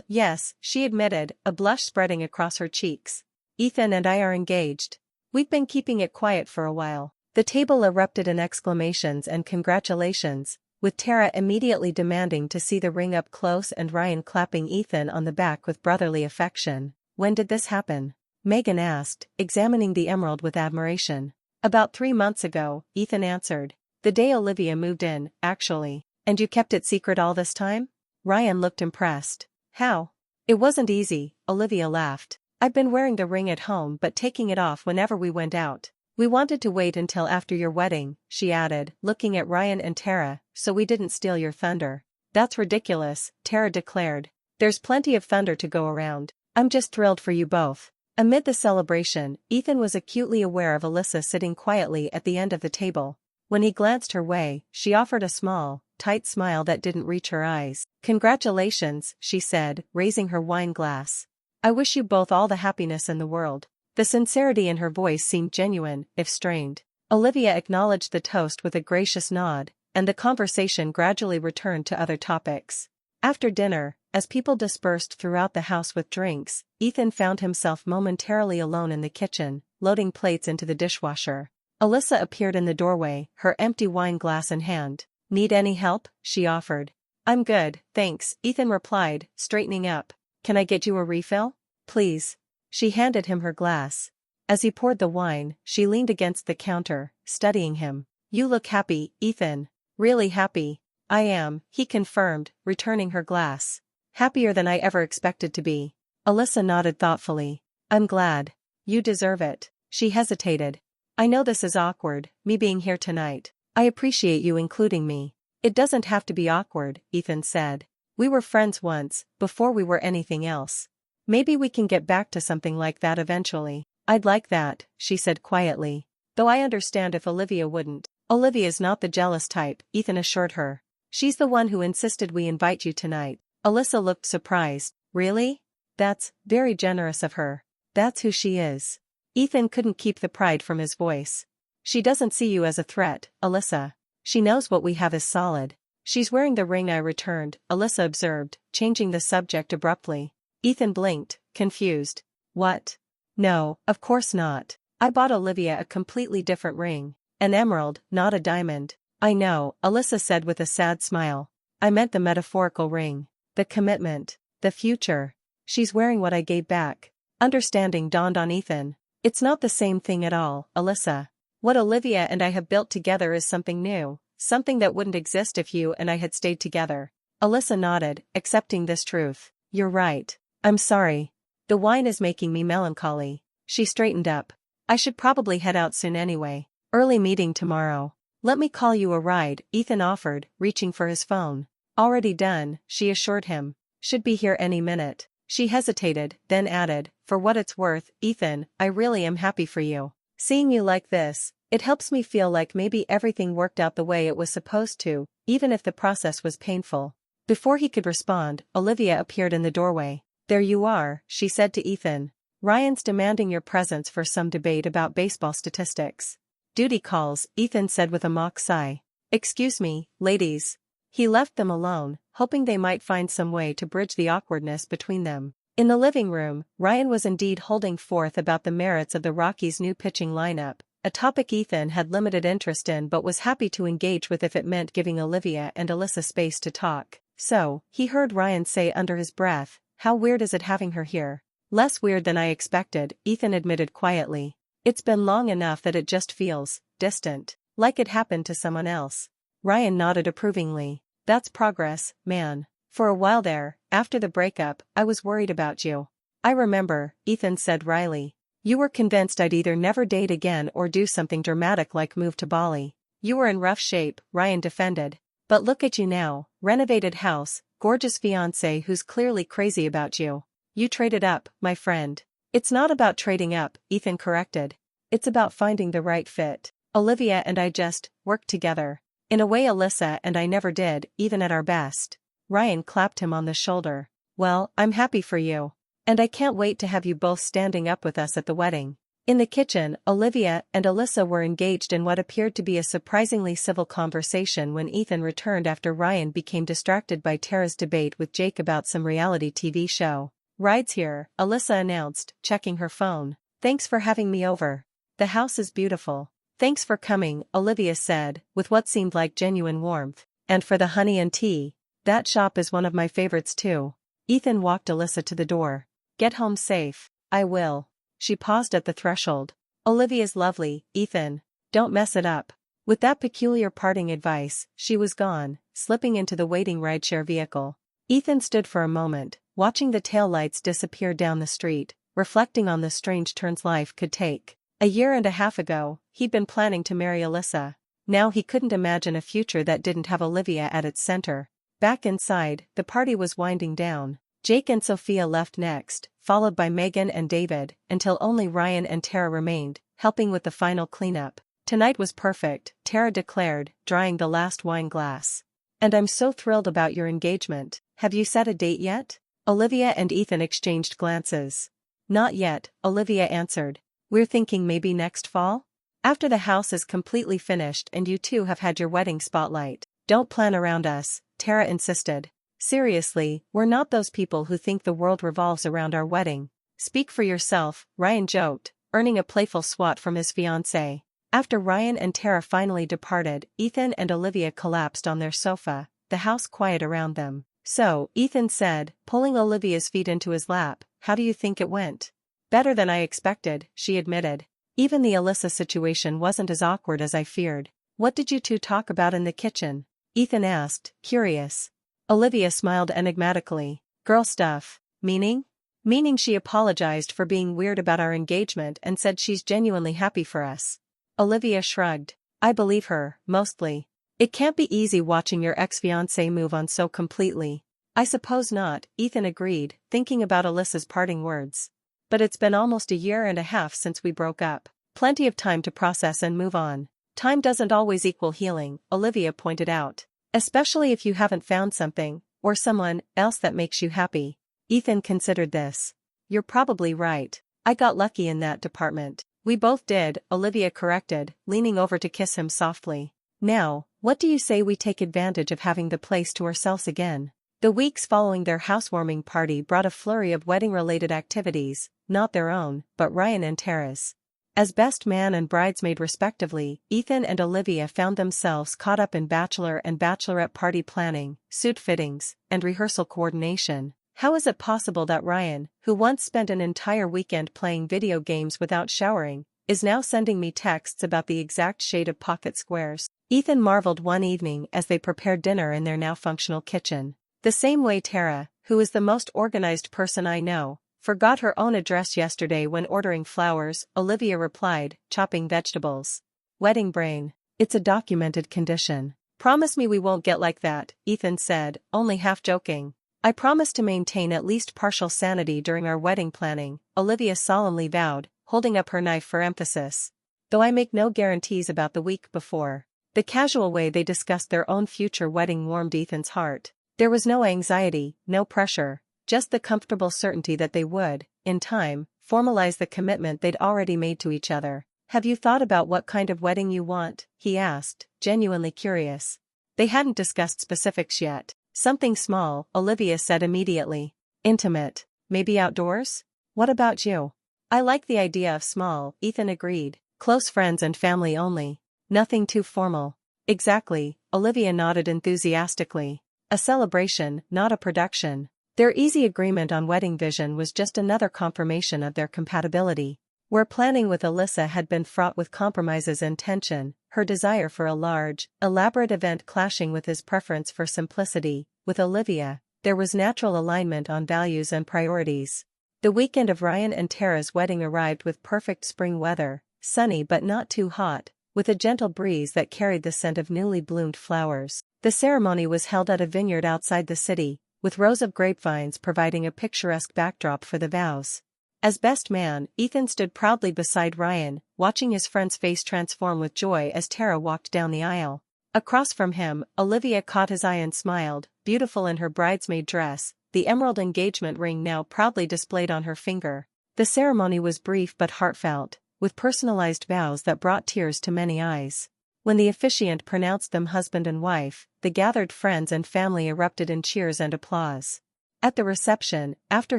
Yes, she admitted, a blush spreading across her cheeks. Ethan and I are engaged. We've been keeping it quiet for a while. The table erupted in exclamations and congratulations, with Tara immediately demanding to see the ring up close and Ryan clapping Ethan on the back with brotherly affection. When did this happen? Megan asked, examining the emerald with admiration. About 3 months ago, Ethan answered. The day Olivia moved in, actually. And you kept it secret all this time? Ryan looked impressed. How? It wasn't easy, Olivia laughed. I've been wearing the ring at home but taking it off whenever we went out. We wanted to wait until after your wedding, she added, looking at Ryan and Tara, so we didn't steal your thunder. That's ridiculous, Tara declared. There's plenty of thunder to go around. I'm just thrilled for you both. Amid the celebration, Ethan was acutely aware of Alyssa sitting quietly at the end of the table. When he glanced her way, she offered a small, tight smile that didn't reach her eyes. Congratulations, she said, raising her wine glass. I wish you both all the happiness in the world. The sincerity in her voice seemed genuine, if strained. Olivia acknowledged the toast with a gracious nod, and the conversation gradually returned to other topics. After dinner, as people dispersed throughout the house with drinks, Ethan found himself momentarily alone in the kitchen, loading plates into the dishwasher. Alyssa appeared in the doorway, her empty wine glass in hand. Need any help? She offered. I'm good, thanks, Ethan replied, straightening up. Can I get you a refill? Please. She handed him her glass. As he poured the wine, she leaned against the counter, studying him. You look happy, Ethan. Really happy. I am, he confirmed, returning her glass. Happier than I ever expected to be. Alyssa nodded thoughtfully. I'm glad. You deserve it. She hesitated. I know this is awkward, me being here tonight. I appreciate you including me. It doesn't have to be awkward, Ethan said. We were friends once, before we were anything else. Maybe we can get back to something like that eventually. I'd like that, she said quietly. Though I understand if Olivia wouldn't. Olivia's not the jealous type, Ethan assured her. She's the one who insisted we invite you tonight. Alyssa looked surprised. Really? That's very generous of her. That's who she is. Ethan couldn't keep the pride from his voice. She doesn't see you as a threat, Alyssa. She knows what we have is solid. She's wearing the ring I returned, Alyssa observed, changing the subject abruptly. Ethan blinked, confused. What? No, of course not. I bought Olivia a completely different ring. An emerald, not a diamond. I know, Alyssa said with a sad smile. I meant the metaphorical ring. The commitment. The future. She's wearing what I gave back. Understanding dawned on Ethan. It's not the same thing at all, Alyssa. What Olivia and I have built together is something new, something that wouldn't exist if you and I had stayed together. Alyssa nodded, accepting this truth. You're right. I'm sorry. The wine is making me melancholy. She straightened up. I should probably head out soon anyway. Early meeting tomorrow. Let me call you a ride, Ethan offered, reaching for his phone. Already done, she assured him. Should be here any minute. She hesitated, then added, for what it's worth, Ethan, I really am happy for you. Seeing you like this, it helps me feel like maybe everything worked out the way it was supposed to, even if the process was painful. Before he could respond, Olivia appeared in the doorway. There you are, she said to Ethan. Ryan's demanding your presence for some debate about baseball statistics. Duty calls, Ethan said with a mock sigh. Excuse me, ladies. He left them alone, hoping they might find some way to bridge the awkwardness between them. In the living room, Ryan was indeed holding forth about the merits of the Rockies' new pitching lineup, a topic Ethan had limited interest in but was happy to engage with if it meant giving Olivia and Alyssa space to talk. So, he heard Ryan say under his breath, how weird is it having her here? Less weird than I expected, Ethan admitted quietly. It's been long enough that it just feels distant, like it happened to someone else. Ryan nodded approvingly. That's progress, man. For a while there, after the breakup, I was worried about you. I remember, Ethan said wryly. You were convinced I'd either never date again or do something dramatic like move to Bali. You were in rough shape, Ryan defended. But look at you now, renovated house, gorgeous fiancé who's clearly crazy about you. You traded up, my friend. It's not about trading up, Ethan corrected. It's about finding the right fit. Olivia and I just worked together. In a way Alyssa and I never did, even at our best. Ryan clapped him on the shoulder. Well, I'm happy for you. And I can't wait to have you both standing up with us at the wedding. In the kitchen, Olivia and Alyssa were engaged in what appeared to be a surprisingly civil conversation when Ethan returned after Ryan became distracted by Tara's debate with Jake about some reality TV show. Ride's here, Alyssa announced, checking her phone. Thanks for having me over. The house is beautiful. Thanks for coming, Olivia said, with what seemed like genuine warmth. And for the honey and tea. That shop is one of my favorites too. Ethan walked Alyssa to the door. Get home safe. I will. She paused at the threshold. Olivia's lovely, Ethan. Don't mess it up. With that peculiar parting advice, she was gone, slipping into the waiting rideshare vehicle. Ethan stood for a moment, watching the taillights disappear down the street, reflecting on the strange turns life could take. A year and a half ago, he'd been planning to marry Alyssa. Now he couldn't imagine a future that didn't have Olivia at its center. Back inside, the party was winding down. Jake and Sophia left next, followed by Megan and David, until only Ryan and Tara remained, helping with the final cleanup. Tonight was perfect, Tara declared, drying the last wine glass. And I'm so thrilled about your engagement. Have you set a date yet? Olivia and Ethan exchanged glances. Not yet, Olivia answered. We're thinking maybe next fall? After the house is completely finished and you two have had your wedding spotlight. Don't plan around us, Tara insisted. Seriously, we're not those people who think the world revolves around our wedding. Speak for yourself, Ryan joked, earning a playful swat from his fiancée. After Ryan and Tara finally departed, Ethan and Olivia collapsed on their sofa, the house quiet around them. So, Ethan said, pulling Olivia's feet into his lap, how do you think it went? Better than I expected, she admitted. Even the Alyssa situation wasn't as awkward as I feared. What did you two talk about in the kitchen? Ethan asked, curious. Olivia smiled enigmatically. Girl stuff. Meaning? Meaning she apologized for being weird about our engagement and said she's genuinely happy for us. Olivia shrugged. I believe her, mostly. It can't be easy watching your ex-fiancé move on so completely. I suppose not, Ethan agreed, thinking about Alyssa's parting words. But it's been almost a year and a half since we broke up. Plenty of time to process and move on. Time doesn't always equal healing, Olivia pointed out. Especially if you haven't found something, or someone else that makes you happy. Ethan considered this. You're probably right. I got lucky in that department. We both did, Olivia corrected, leaning over to kiss him softly. Now, what do you say we take advantage of having the place to ourselves again? The weeks following their housewarming party brought a flurry of wedding-related activities, not their own, but Ryan and Tara's. As best man and bridesmaid respectively, Ethan and Olivia found themselves caught up in bachelor and bachelorette party planning, suit fittings, and rehearsal coordination. How is it possible that Ryan, who once spent an entire weekend playing video games without showering, is now sending me texts about the exact shade of pocket squares? Ethan marveled one evening as they prepared dinner in their now functional kitchen. The same way Tara, who is the most organized person I know, forgot her own address yesterday when ordering flowers, Olivia replied, chopping vegetables. Wedding brain. It's a documented condition. Promise me we won't get like that, Ethan said, only half joking. I promise to maintain at least partial sanity during our wedding planning, Olivia solemnly vowed, holding up her knife for emphasis. Though I make no guarantees about the week before. The casual way they discussed their own future wedding warmed Ethan's heart. There was no anxiety, no pressure, just the comfortable certainty that they would, in time, formalize the commitment they'd already made to each other. Have you thought about what kind of wedding you want? He asked, genuinely curious. They hadn't discussed specifics yet. Something small, Olivia said immediately. Intimate, maybe outdoors? What about you? I like the idea of small, Ethan agreed. Close friends and family only. Nothing too formal. Exactly, Olivia nodded enthusiastically. A celebration, not a production. Their easy agreement on wedding vision was just another confirmation of their compatibility. Where planning with Alyssa had been fraught with compromises and tension, her desire for a large, elaborate event clashing with his preference for simplicity, with Olivia, there was natural alignment on values and priorities. The weekend of Ryan and Tara's wedding arrived with perfect spring weather, sunny but not too hot, with a gentle breeze that carried the scent of newly bloomed flowers. The ceremony was held at a vineyard outside the city, with rows of grapevines providing a picturesque backdrop for the vows. As best man, Ethan stood proudly beside Ryan, watching his friend's face transform with joy as Tara walked down the aisle. Across from him, Olivia caught his eye and smiled, beautiful in her bridesmaid dress, the emerald engagement ring now proudly displayed on her finger. The ceremony was brief but heartfelt, with personalized vows that brought tears to many eyes. When the officiant pronounced them husband and wife, the gathered friends and family erupted in cheers and applause. At the reception, after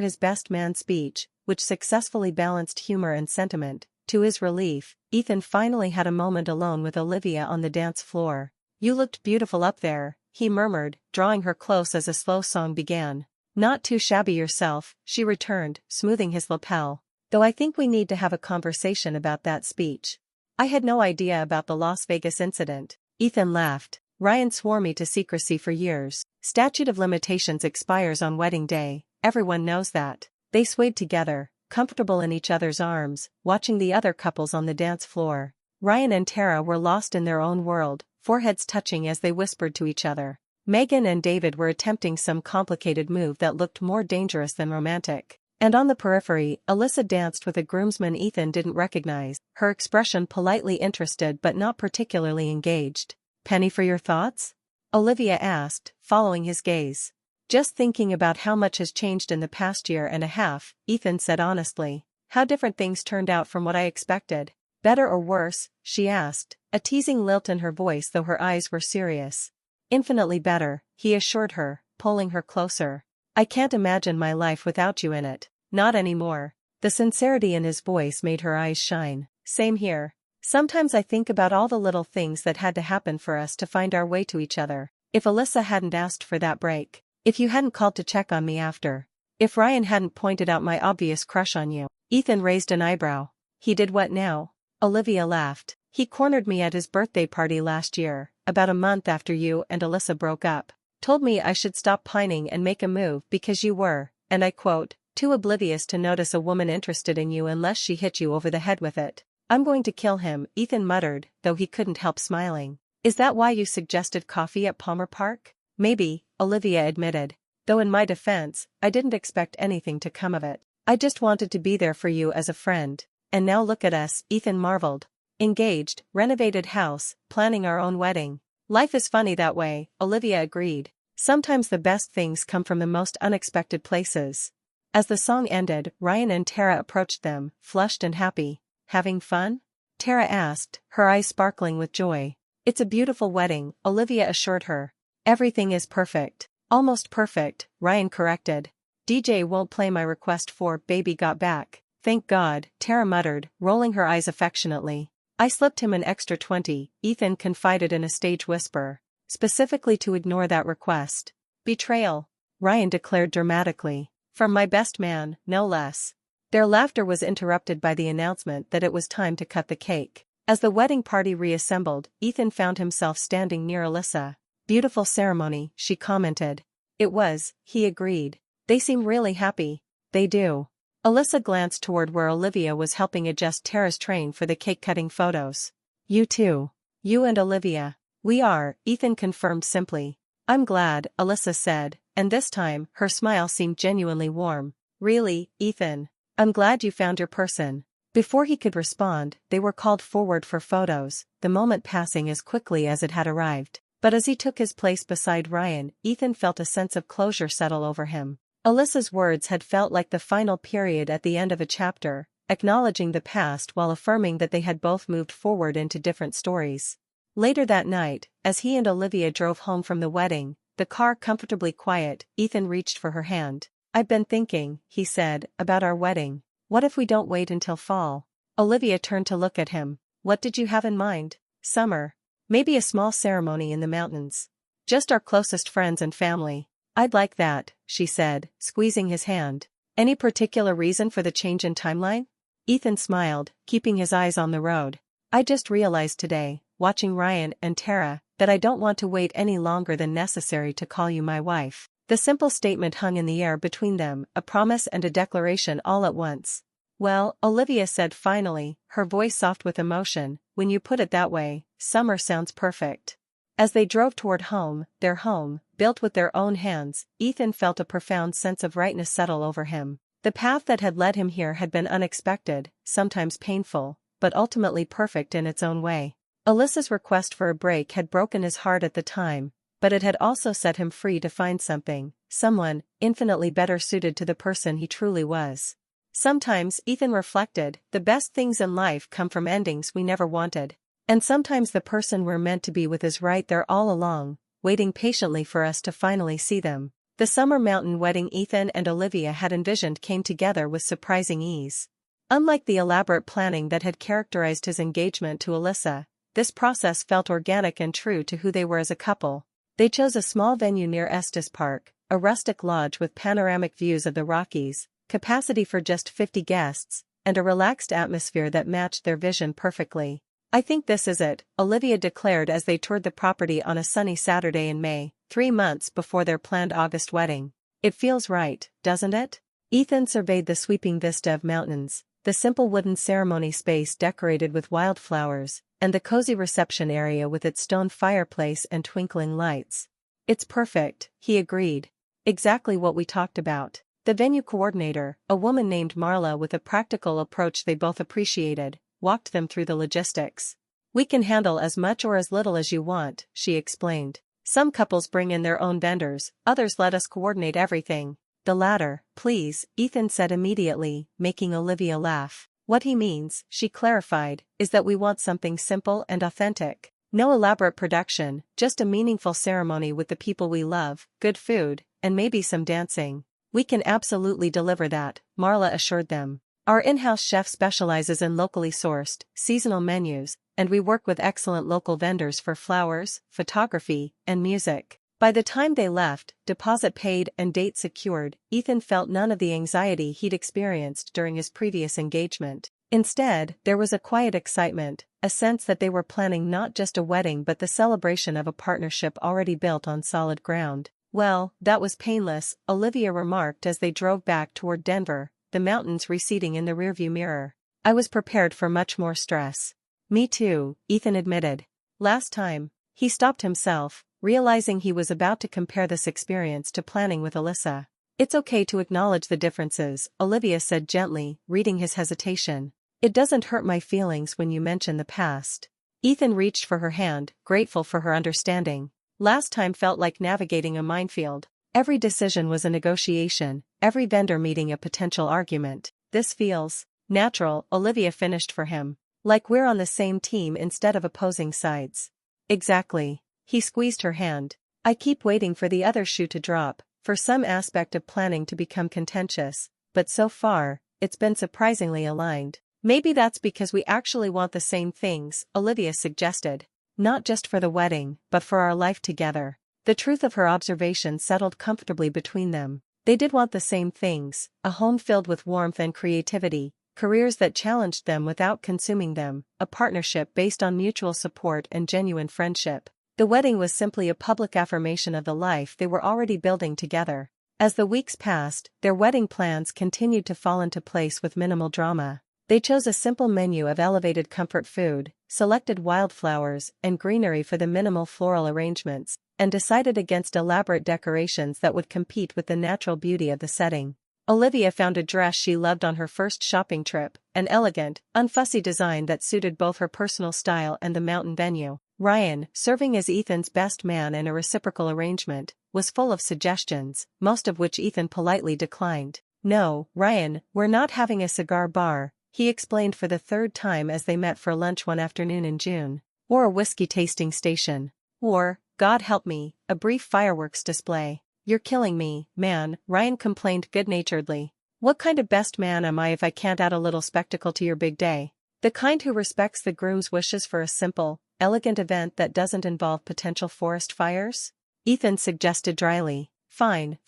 his best man speech, which successfully balanced humor and sentiment, to his relief, Ethan finally had a moment alone with Olivia on the dance floor. You looked beautiful up there, he murmured, drawing her close as a slow song began. Not too shabby yourself, she returned, smoothing his lapel. Though I think we need to have a conversation about that speech. I had no idea about the Las Vegas incident. Ethan laughed. Ryan swore me to secrecy for years. Statute of limitations expires on wedding day, everyone knows that. They swayed together, comfortable in each other's arms, watching the other couples on the dance floor. Ryan and Tara were lost in their own world, foreheads touching as they whispered to each other. Megan and David were attempting some complicated move that looked more dangerous than romantic. And on the periphery, Alyssa danced with a groomsman Ethan didn't recognize, her expression politely interested but not particularly engaged. Penny for your thoughts? Olivia asked, following his gaze. Just thinking about how much has changed in the past year and a half, Ethan said honestly. How different things turned out from what I expected. Better or worse? She asked, a teasing lilt in her voice though her eyes were serious. Infinitely better, he assured her, pulling her closer. I can't imagine my life without you in it. Not anymore. The sincerity in his voice made her eyes shine. Same here. Sometimes I think about all the little things that had to happen for us to find our way to each other. If Alyssa hadn't asked for that break. If you hadn't called to check on me after. If Ryan hadn't pointed out my obvious crush on you. Ethan raised an eyebrow. He did what now? Olivia laughed. He cornered me at his birthday party last year, about a month after you and Alyssa broke up. Told me I should stop pining and make a move because you were, and I quote, too oblivious to notice a woman interested in you unless she hit you over the head with it. I'm going to kill him, Ethan muttered, though he couldn't help smiling. Is that why you suggested coffee at Palmer Park? Maybe, Olivia admitted. Though in my defense, I didn't expect anything to come of it. I just wanted to be there for you as a friend. And now look at us, Ethan marveled. Engaged, renovated house, planning our own wedding. Life is funny that way, Olivia agreed. Sometimes the best things come from the most unexpected places. As the song ended, Ryan and Tara approached them, flushed and happy. Having fun? Tara asked, her eyes sparkling with joy. It's a beautiful wedding, Olivia assured her. Everything is perfect. Almost perfect, Ryan corrected. DJ won't play my request for Baby Got Back. Thank God, Tara muttered, rolling her eyes affectionately. I slipped him an extra 20, Ethan confided in a stage whisper. Specifically to ignore that request. Betrayal, Ryan declared dramatically. From my best man, no less. Their laughter was interrupted by the announcement that it was time to cut the cake. As the wedding party reassembled, Ethan found himself standing near Alyssa. Beautiful ceremony, she commented. It was, he agreed. They seem really happy. They do. Alyssa glanced toward where Olivia was helping adjust Tara's train for the cake-cutting photos. You too. You and Olivia. We are, Ethan confirmed simply. I'm glad, Alyssa said, and this time, her smile seemed genuinely warm. Really, Ethan? I'm glad you found your person. Before he could respond, they were called forward for photos, the moment passing as quickly as it had arrived. But as he took his place beside Ryan, Ethan felt a sense of closure settle over him. Alyssa's words had felt like the final period at the end of a chapter, acknowledging the past while affirming that they had both moved forward into different stories. Later that night, as he and Olivia drove home from the wedding, the car comfortably quiet, Ethan reached for her hand. I've been thinking, he said, about our wedding. What if we don't wait until fall? Olivia turned to look at him. What did you have in mind? Summer. Maybe a small ceremony in the mountains. Just our closest friends and family. I'd like that, she said, squeezing his hand. Any particular reason for the change in timeline? Ethan smiled, keeping his eyes on the road. I just realized today, watching Ryan and Tara, that I don't want to wait any longer than necessary to call you my wife. The simple statement hung in the air between them, a promise and a declaration all at once. Well, Olivia said finally, her voice soft with emotion, when you put it that way, summer sounds perfect. As they drove toward home, their home, built with their own hands, Ethan felt a profound sense of rightness settle over him. The path that had led him here had been unexpected, sometimes painful, but ultimately perfect in its own way. Alyssa's request for a break had broken his heart at the time, but it had also set him free to find someone, infinitely better suited to the person he truly was. Sometimes, Ethan reflected, the best things in life come from endings we never wanted. And sometimes the person we're meant to be with is right there all along, waiting patiently for us to finally see them. The summer mountain wedding Ethan and Olivia had envisioned came together with surprising ease. Unlike the elaborate planning that had characterized his engagement to Alyssa, this process felt organic and true to who they were as a couple. They chose a small venue near Estes Park, a rustic lodge with panoramic views of the Rockies, capacity for just 50 guests, and a relaxed atmosphere that matched their vision perfectly. I think this is it, Olivia declared as they toured the property on a sunny Saturday in May, 3 months before their planned August wedding. It feels right, doesn't it? Ethan surveyed the sweeping vista of mountains, the simple wooden ceremony space decorated with wildflowers, and the cozy reception area with its stone fireplace and twinkling lights. It's perfect, he agreed. Exactly what we talked about. The venue coordinator, a woman named Marla with a practical approach they both appreciated, walked them through the logistics. We can handle as much or as little as you want, she explained. Some couples bring in their own vendors, others let us coordinate everything. The latter, please, Ethan said immediately, making Olivia laugh. What he means, she clarified, is that we want something simple and authentic. No elaborate production, just a meaningful ceremony with the people we love, good food, and maybe some dancing. We can absolutely deliver that, Marla assured them. Our in-house chef specializes in locally sourced, seasonal menus, and we work with excellent local vendors for flowers, photography, and music. By the time they left, deposit paid and date secured, Ethan felt none of the anxiety he'd experienced during his previous engagement. Instead, there was a quiet excitement, a sense that they were planning not just a wedding but the celebration of a partnership already built on solid ground. Well, that was painless, Olivia remarked as they drove back toward Denver, the mountains receding in the rearview mirror. I was prepared for much more stress. Me too, Ethan admitted. Last time. He stopped himself, realizing he was about to compare this experience to planning with Alyssa. It's okay to acknowledge the differences, Olivia said gently, reading his hesitation. It doesn't hurt my feelings when you mention the past. Ethan reached for her hand, grateful for her understanding. Last time felt like navigating a minefield. Every decision was a negotiation, every vendor meeting a potential argument. This feels natural, Olivia finished for him. Like we're on the same team instead of opposing sides. Exactly. He squeezed her hand. I keep waiting for the other shoe to drop, for some aspect of planning to become contentious, but so far, it's been surprisingly aligned. Maybe that's because we actually want the same things, Olivia suggested. Not just for the wedding, but for our life together. The truth of her observation settled comfortably between them. They did want the same things, a home filled with warmth and creativity, careers that challenged them without consuming them, a partnership based on mutual support and genuine friendship. The wedding was simply a public affirmation of the life they were already building together. As the weeks passed, their wedding plans continued to fall into place with minimal drama. They chose a simple menu of elevated comfort food, selected wildflowers and greenery for the minimal floral arrangements, and decided against elaborate decorations that would compete with the natural beauty of the setting. Olivia found a dress she loved on her first shopping trip, an elegant, unfussy design that suited both her personal style and the mountain venue. Ryan, serving as Ethan's best man in a reciprocal arrangement, was full of suggestions, most of which Ethan politely declined. "No, Ryan, we're not having a cigar bar," he explained for the third time as they met for lunch one afternoon in June. "Or a whiskey tasting station. Or, God help me, a brief fireworks display." "You're killing me, man," Ryan complained good-naturedly. "What kind of best man am I if I can't add a little spectacle to your big day? The kind who respects the groom's wishes for a simple, elegant event that doesn't involve potential forest fires?" Ethan suggested dryly. Fine,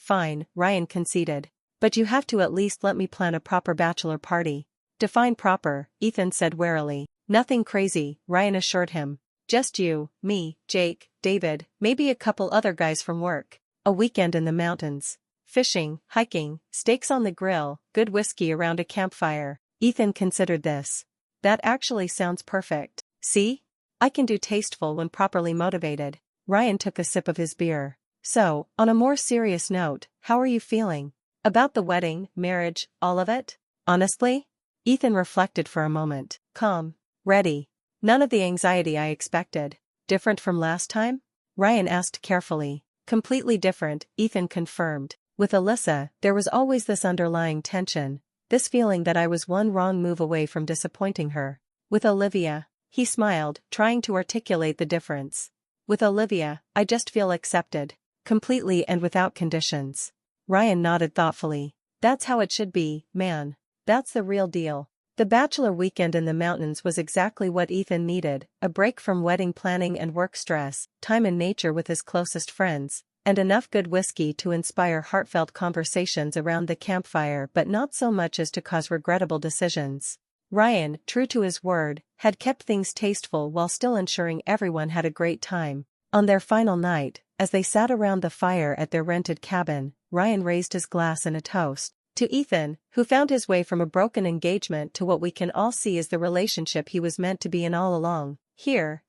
Ryan conceded. "But you have to at least let me plan a proper bachelor party." "Define proper," Ethan said warily. "Nothing crazy," Ryan assured him. "Just you, me, Jake, David, maybe a couple other guys from work. A weekend in the mountains. Fishing, hiking, steaks on the grill, good whiskey around a campfire." Ethan considered this. "That actually sounds perfect. See? I can do tasteful when properly motivated." Ryan took a sip of his beer. "So, on a more serious note, how are you feeling? About the wedding, marriage, all of it?" "Honestly?" Ethan reflected for a moment. "Calm. Ready. None of the anxiety I expected." "Different from last time?" Ryan asked carefully. "Completely different," Ethan confirmed. "With Alyssa, there was always this underlying tension, this feeling that I was one wrong move away from disappointing her. With Olivia," he smiled, trying to articulate the difference. "With Olivia, I just feel accepted. Completely and without conditions." Ryan nodded thoughtfully. "That's how it should be, man. That's the real deal." The bachelor weekend in the mountains was exactly what Ethan needed, a break from wedding planning and work stress, time in nature with his closest friends, and enough good whiskey to inspire heartfelt conversations around the campfire but not so much as to cause regrettable decisions. Ryan, true to his word, had kept things tasteful while still ensuring everyone had a great time. On their final night, as they sat around the fire at their rented cabin, Ryan raised his glass in a toast. "To Ethan, who found his way from a broken engagement to what we can all see is the relationship he was meant to be in all along." "Here,"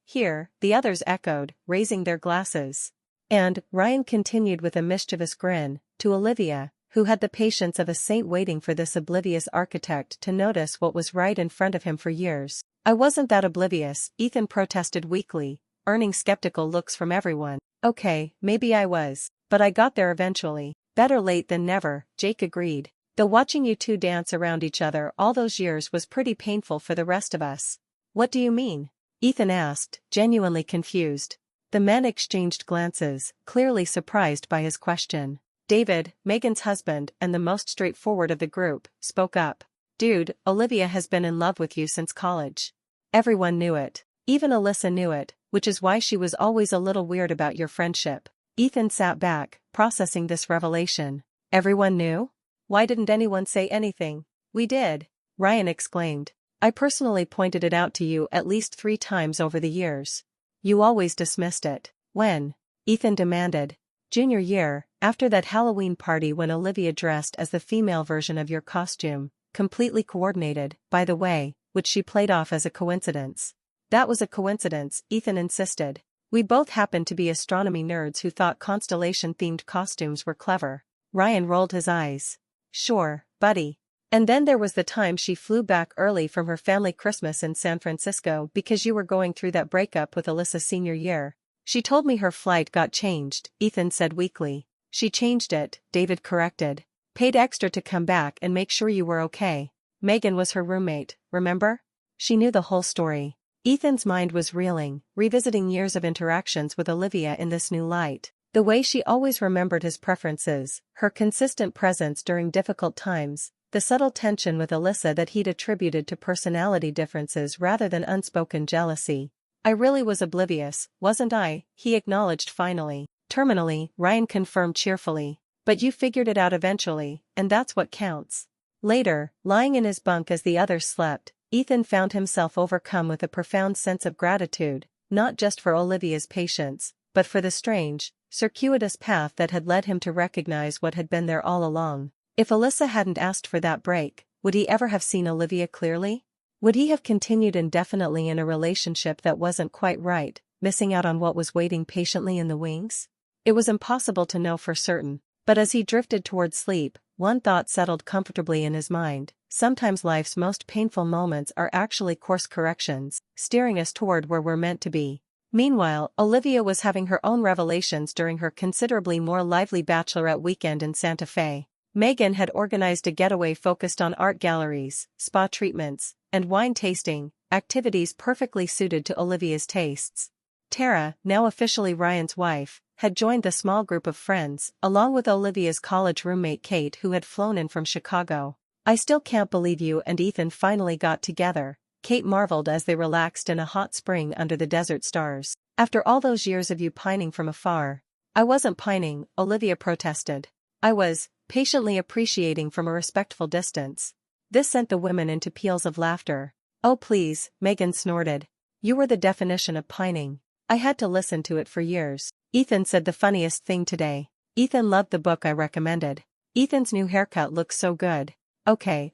the others echoed, raising their glasses. And, Ryan continued with a mischievous grin, "To Olivia, who had the patience of a saint waiting for this oblivious architect to notice what was right in front of him for years." "I wasn't that oblivious," Ethan protested weakly, earning skeptical looks from everyone. "Okay, maybe I was, but I got there eventually." "Better late than never," Jake agreed. "Though watching you two dance around each other all those years was pretty painful for the rest of us." "What do you mean?" Ethan asked, genuinely confused. The men exchanged glances, clearly surprised by his question. David, Megan's husband and the most straightforward of the group, spoke up. "Dude, Olivia has been in love with you since college. Everyone knew it. Even Alyssa knew it, which is why she was always a little weird about your friendship." Ethan sat back, processing this revelation. "Everyone knew? Why didn't anyone say anything?" "We did," Ryan exclaimed. "I personally pointed it out to you at least 3 times over the years. You always dismissed it." "When?" Ethan demanded. "Junior year, after that Halloween party when Olivia dressed as the female version of your costume, completely coordinated, by the way, which she played off as a coincidence." "That was a coincidence," Ethan insisted. "We both happened to be astronomy nerds who thought constellation-themed costumes were clever." Ryan rolled his eyes. "Sure, buddy. And then there was the time she flew back early from her family Christmas in San Francisco because you were going through that breakup with Alyssa senior year." "She told me her flight got changed," Ethan said weakly. "She changed it," David corrected. "Paid extra to come back and make sure you were okay. Megan was her roommate, remember? She knew the whole story." Ethan's mind was reeling, revisiting years of interactions with Olivia in this new light. The way she always remembered his preferences, her consistent presence during difficult times, the subtle tension with Alyssa that he'd attributed to personality differences rather than unspoken jealousy. "I really was oblivious, wasn't I?" he acknowledged finally. Terminally, Ryan confirmed cheerfully. "But you figured it out eventually, and that's what counts." Later, lying in his bunk as the others slept, Ethan found himself overcome with a profound sense of gratitude, not just for Olivia's patience, but for the strange, circuitous path that had led him to recognize what had been there all along. If Alyssa hadn't asked for that break, would he ever have seen Olivia clearly? Would he have continued indefinitely in a relationship that wasn't quite right, missing out on what was waiting patiently in the wings? It was impossible to know for certain, but as he drifted toward sleep, one thought settled comfortably in his mind: sometimes life's most painful moments are actually course corrections, steering us toward where we're meant to be. Meanwhile, Olivia was having her own revelations during her considerably more lively bachelorette weekend in Santa Fe. Megan had organized a getaway focused on art galleries, spa treatments, and wine tasting, activities perfectly suited to Olivia's tastes. Tara, now officially Ryan's wife, had joined the small group of friends, along with Olivia's college roommate Kate, who had flown in from Chicago. "I still can't believe you and Ethan finally got together," Kate marveled as they relaxed in a hot spring under the desert stars. "After all those years of you pining from afar." "I wasn't pining," Olivia protested. "I was patiently appreciating from a respectful distance." This sent the women into peals of laughter. "Oh please," Megan snorted. "You were the definition of pining. I had to listen to it for years." "Ethan said the funniest thing today. Ethan loved the book I recommended. Ethan's new haircut looks so good." Okay,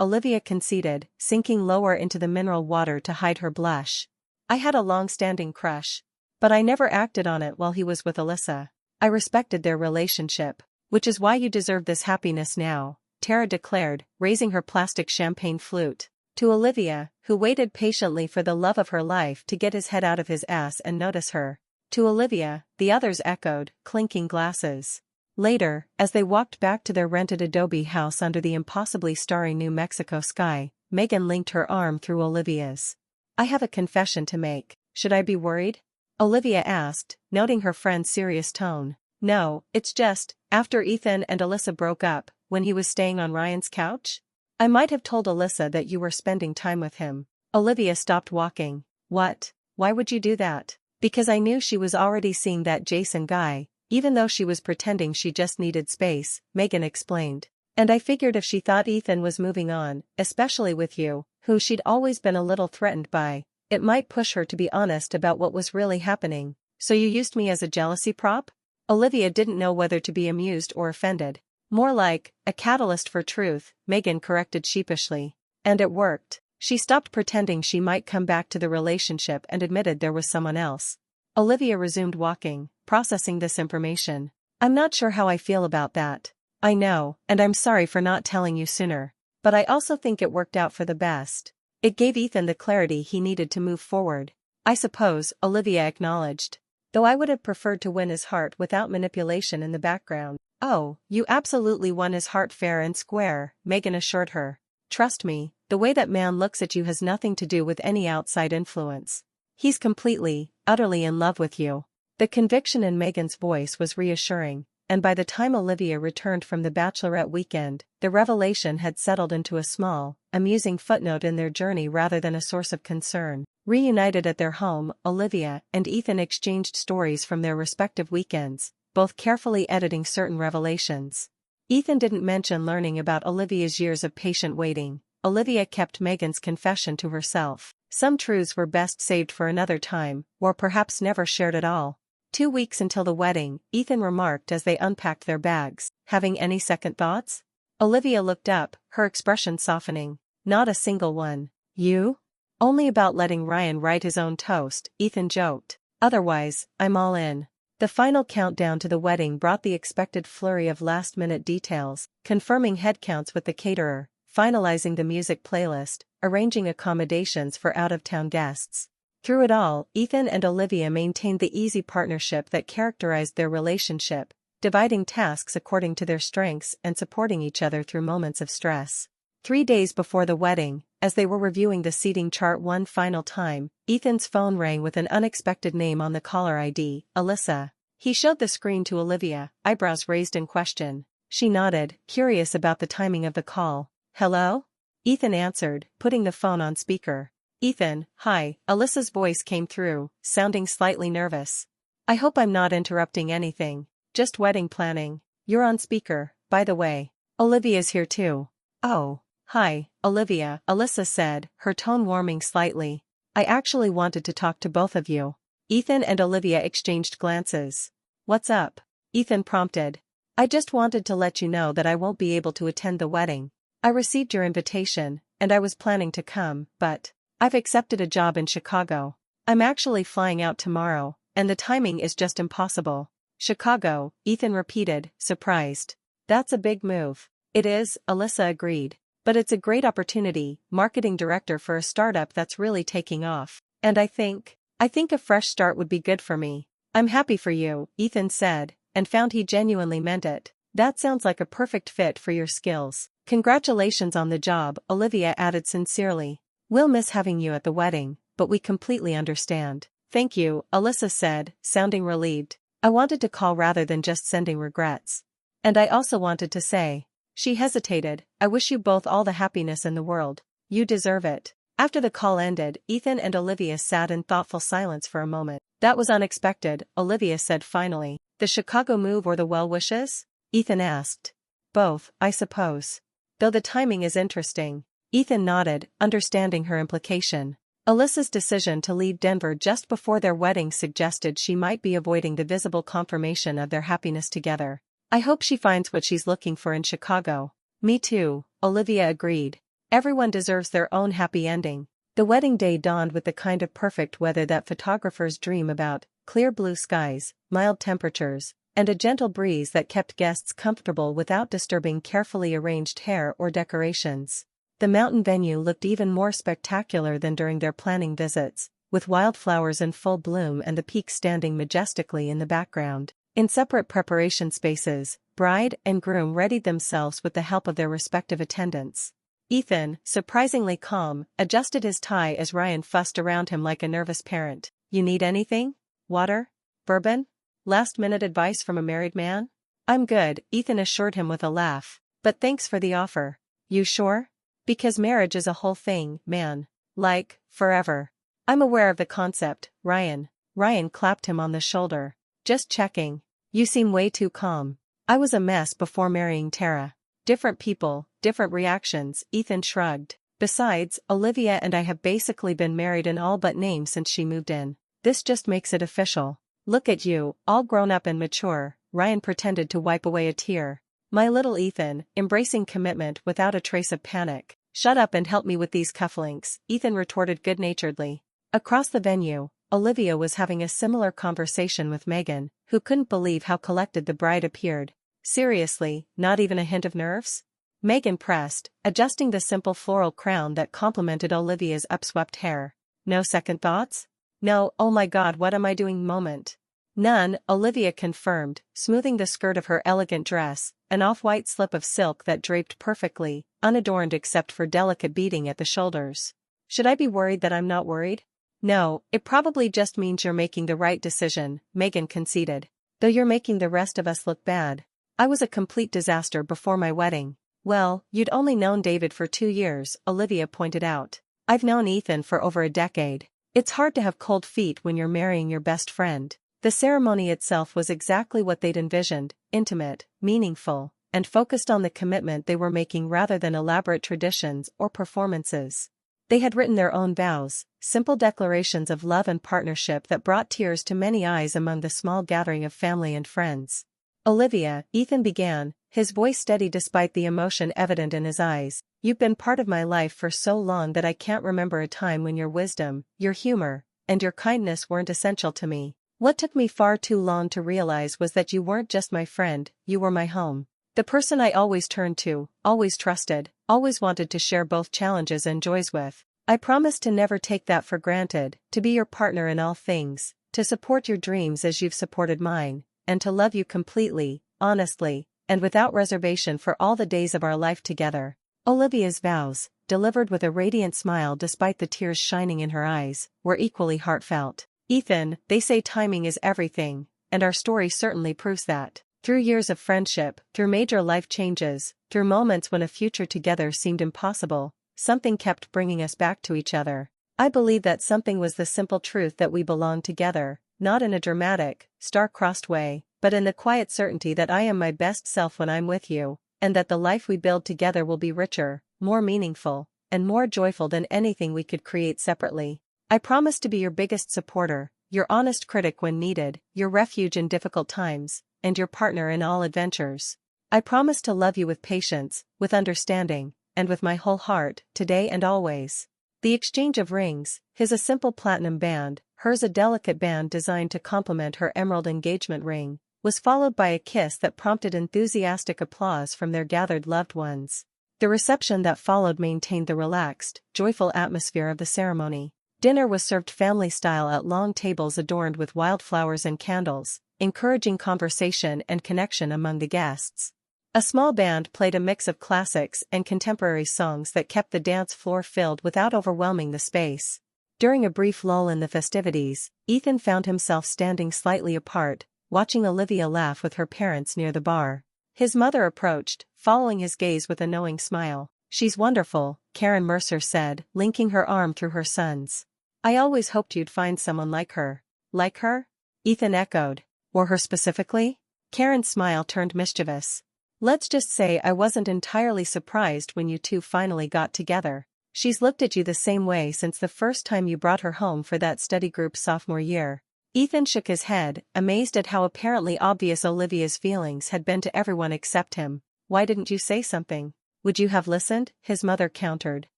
Olivia conceded, sinking lower into the mineral water to hide her blush. "I had a long-standing crush. But I never acted on it while he was with Alyssa. I respected their relationship. Which is why you deserve this happiness now," Tara declared, raising her plastic champagne flute. To Olivia, who waited patiently for the love of her life to get his head out of his ass and notice her. To Olivia, the others echoed, clinking glasses. Later, as they walked back to their rented adobe house under the impossibly starry New Mexico sky, Megan linked her arm through Olivia's. "I have a confession to make. Should I be worried?" Olivia asked, noting her friend's serious tone. "No, it's just, after Ethan and Alyssa broke up, when he was staying on Ryan's couch? I might have told Alyssa that you were spending time with him." Olivia stopped walking. "What? Why would you do that?" "Because I knew she was already seeing that Jason guy, even though she was pretending she just needed space," Megan explained. "And I figured if she thought Ethan was moving on, especially with you, who she'd always been a little threatened by, it might push her to be honest about what was really happening. So you used me as a jealousy prop?" Olivia didn't know whether to be amused or offended. "More like a catalyst for truth," Megan corrected sheepishly. "And it worked." She stopped pretending she might come back to the relationship and admitted there was someone else. Olivia resumed walking, processing this information. "I'm not sure how I feel about that. I know, and I'm sorry for not telling you sooner. But I also think it worked out for the best. It gave Ethan the clarity he needed to move forward." "I suppose," Olivia acknowledged. "Though I would have preferred to win his heart without manipulation in the background." "Oh, you absolutely won his heart fair and square," Megan assured her. "Trust me, the way that man looks at you has nothing to do with any outside influence. He's completely, utterly in love with you." The conviction in Megan's voice was reassuring, and by the time Olivia returned from the bachelorette weekend, the revelation had settled into a small, amusing footnote in their journey rather than a source of concern. Reunited at their home, Olivia and Ethan exchanged stories from their respective weekends, both carefully editing certain revelations. Ethan didn't mention learning about Olivia's years of patient waiting. Olivia kept Megan's confession to herself. Some truths were best saved for another time, or perhaps never shared at all. 2 weeks until the wedding, Ethan remarked as they unpacked their bags. "Having any second thoughts?" Olivia looked up, her expression softening. "Not a single one." "You?" "Only about letting Ryan write his own toast," Ethan joked. "Otherwise, I'm all in." The final countdown to the wedding brought the expected flurry of last-minute details, confirming headcounts with the caterer, finalizing the music playlist, arranging accommodations for out-of-town guests. Through it all, Ethan and Olivia maintained the easy partnership that characterized their relationship, dividing tasks according to their strengths and supporting each other through moments of stress. 3 days before the wedding, as they were reviewing the seating chart one final time, Ethan's phone rang with an unexpected name on the caller ID, Alyssa. He showed the screen to Olivia, eyebrows raised in question. She nodded, curious about the timing of the call. "Hello?" Ethan answered, putting the phone on speaker. "Ethan, hi," Alyssa's voice came through, sounding slightly nervous. "I hope I'm not interrupting anything. Just wedding planning. You're on speaker, by the way. Olivia's here too." "Oh. Hi, Olivia," Alyssa said, her tone warming slightly. I actually wanted to talk to both of you. Ethan and Olivia exchanged glances. What's up? Ethan prompted. I just wanted to let you know that I won't be able to attend the wedding. I received your invitation, and I was planning to come, but I've accepted a job in Chicago. I'm actually flying out tomorrow, and the timing is just impossible. Chicago, Ethan repeated, surprised. That's a big move. It is, Alyssa agreed. But it's a great opportunity, marketing director for a startup that's really taking off. And I think a fresh start would be good for me. I'm happy for you, Ethan said, and found he genuinely meant it. That sounds like a perfect fit for your skills. Congratulations on the job, Olivia added sincerely. We'll miss having you at the wedding, but we completely understand. Thank you, Alyssa said, sounding relieved. I wanted to call rather than just sending regrets. And I also wanted to say. She hesitated, I wish you both all the happiness in the world. You deserve it. After the call ended, Ethan and Olivia sat in thoughtful silence for a moment. That was unexpected, Olivia said finally. The Chicago move or the well wishes? Ethan asked. Both, I suppose. Though the timing is interesting. Ethan nodded, understanding her implication. Alyssa's decision to leave Denver just before their wedding suggested she might be avoiding the visible confirmation of their happiness together. I hope she finds what she's looking for in Chicago. Me too, Olivia agreed. Everyone deserves their own happy ending. The wedding day dawned with the kind of perfect weather that photographers dream about, clear blue skies, mild temperatures, and a gentle breeze that kept guests comfortable without disturbing carefully arranged hair or decorations. The mountain venue looked even more spectacular than during their planning visits, with wildflowers in full bloom and the peak standing majestically in the background. In separate preparation spaces, bride and groom readied themselves with the help of their respective attendants. Ethan, surprisingly calm, adjusted his tie as Ryan fussed around him like a nervous parent. You need anything? Water? Bourbon? Last-minute advice from a married man? I'm good, Ethan assured him with a laugh. But thanks for the offer. You sure? Because marriage is a whole thing, man. Like, forever. I'm aware of the concept, Ryan. Ryan clapped him on the shoulder. Just checking. You seem way too calm. I was a mess before marrying Tara. Different people, different reactions, Ethan shrugged. Besides, Olivia and I have basically been married in all but name since she moved in. This just makes it official. Look at you, all grown up and mature, Ryan pretended to wipe away a tear. My little Ethan, embracing commitment without a trace of panic. Shut up and help me with these cufflinks, Ethan retorted good-naturedly. Across the venue, Olivia was having a similar conversation with Megan, who couldn't believe how collected the bride appeared. Seriously, not even a hint of nerves? Megan pressed, adjusting the simple floral crown that complemented Olivia's upswept hair. No second thoughts? No, oh my god, what am I doing moment. None, Olivia confirmed, smoothing the skirt of her elegant dress, an off-white slip of silk that draped perfectly, unadorned except for delicate beading at the shoulders. Should I be worried that I'm not worried? No, it probably just means you're making the right decision, Megan conceded. Though you're making the rest of us look bad. I was a complete disaster before my wedding. Well, you'd only known David for 2 years, Olivia pointed out. I've known Ethan for over a decade. It's hard to have cold feet when you're marrying your best friend. The ceremony itself was exactly what they'd envisioned, intimate, meaningful, and focused on the commitment they were making rather than elaborate traditions or performances. They had written their own vows, simple declarations of love and partnership that brought tears to many eyes among the small gathering of family and friends. Olivia, Ethan began, his voice steady despite the emotion evident in his eyes. You've been part of my life for so long that I can't remember a time when your wisdom, your humor, and your kindness weren't essential to me. What took me far too long to realize was that you weren't just my friend, you were my home. The person I always turned to, always trusted, always wanted to share both challenges and joys with. I promise to never take that for granted, to be your partner in all things, to support your dreams as you've supported mine, and to love you completely, honestly, and without reservation for all the days of our life together. Olivia's vows, delivered with a radiant smile despite the tears shining in her eyes, were equally heartfelt. Ethan, they say timing is everything, and our story certainly proves that. Through years of friendship, through major life changes, through moments when a future together seemed impossible, something kept bringing us back to each other. I believe that something was the simple truth that we belonged together, not in a dramatic, star-crossed way, but in the quiet certainty that I am my best self when I'm with you, and that the life we build together will be richer, more meaningful, and more joyful than anything we could create separately. I promise to be your biggest supporter, your honest critic when needed, your refuge in difficult times, and your partner in all adventures. I promise to love you with patience, with understanding, and with my whole heart, today and always. The exchange of rings, his a simple platinum band, hers a delicate band designed to complement her emerald engagement ring, was followed by a kiss that prompted enthusiastic applause from their gathered loved ones. The reception that followed maintained the relaxed, joyful atmosphere of the ceremony. Dinner was served family-style at long tables adorned with wildflowers and candles, encouraging conversation and connection among the guests. A small band played a mix of classics and contemporary songs that kept the dance floor filled without overwhelming the space. During a brief lull in the festivities, Ethan found himself standing slightly apart, watching Olivia laugh with her parents near the bar. His mother approached, following his gaze with a knowing smile. "She's wonderful," Karen Mercer said, linking her arm through her son's. "I always hoped you'd find someone like her." "Like her?" Ethan echoed. "Or her specifically?" Karen's smile turned mischievous. "Let's just say I wasn't entirely surprised when you two finally got together. She's looked at you the same way since the first time you brought her home for that study group sophomore year." Ethan shook his head, amazed at how apparently obvious Olivia's feelings had been to everyone except him. "Why didn't you say something? Would you have listened?" his mother countered.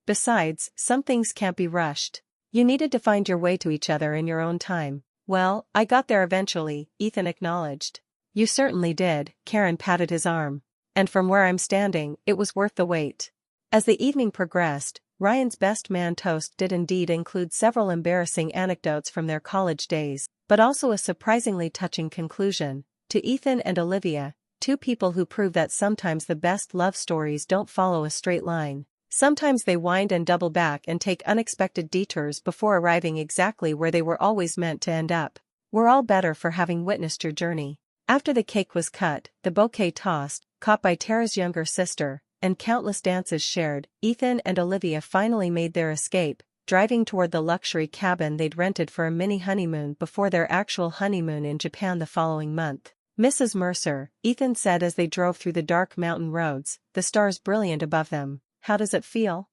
"Besides, some things can't be rushed. You needed to find your way to each other in your own time." "Well, I got there eventually," Ethan acknowledged. "You certainly did," Karen patted his arm. "And from where I'm standing, it was worth the wait." As the evening progressed, Ryan's best man toast did indeed include several embarrassing anecdotes from their college days, but also a surprisingly touching conclusion. To Ethan and Olivia, two people who prove that sometimes the best love stories don't follow a straight line. Sometimes they wind and double back and take unexpected detours before arriving exactly where they were always meant to end up. We're all better for having witnessed your journey. After the cake was cut, the bouquet tossed, caught by Tara's younger sister, and countless dances shared, Ethan and Olivia finally made their escape, driving toward the luxury cabin they'd rented for a mini honeymoon before their actual honeymoon in Japan the following month. "Mrs. Mercer," Ethan said as they drove through the dark mountain roads, the stars brilliant above them, "how does it feel?"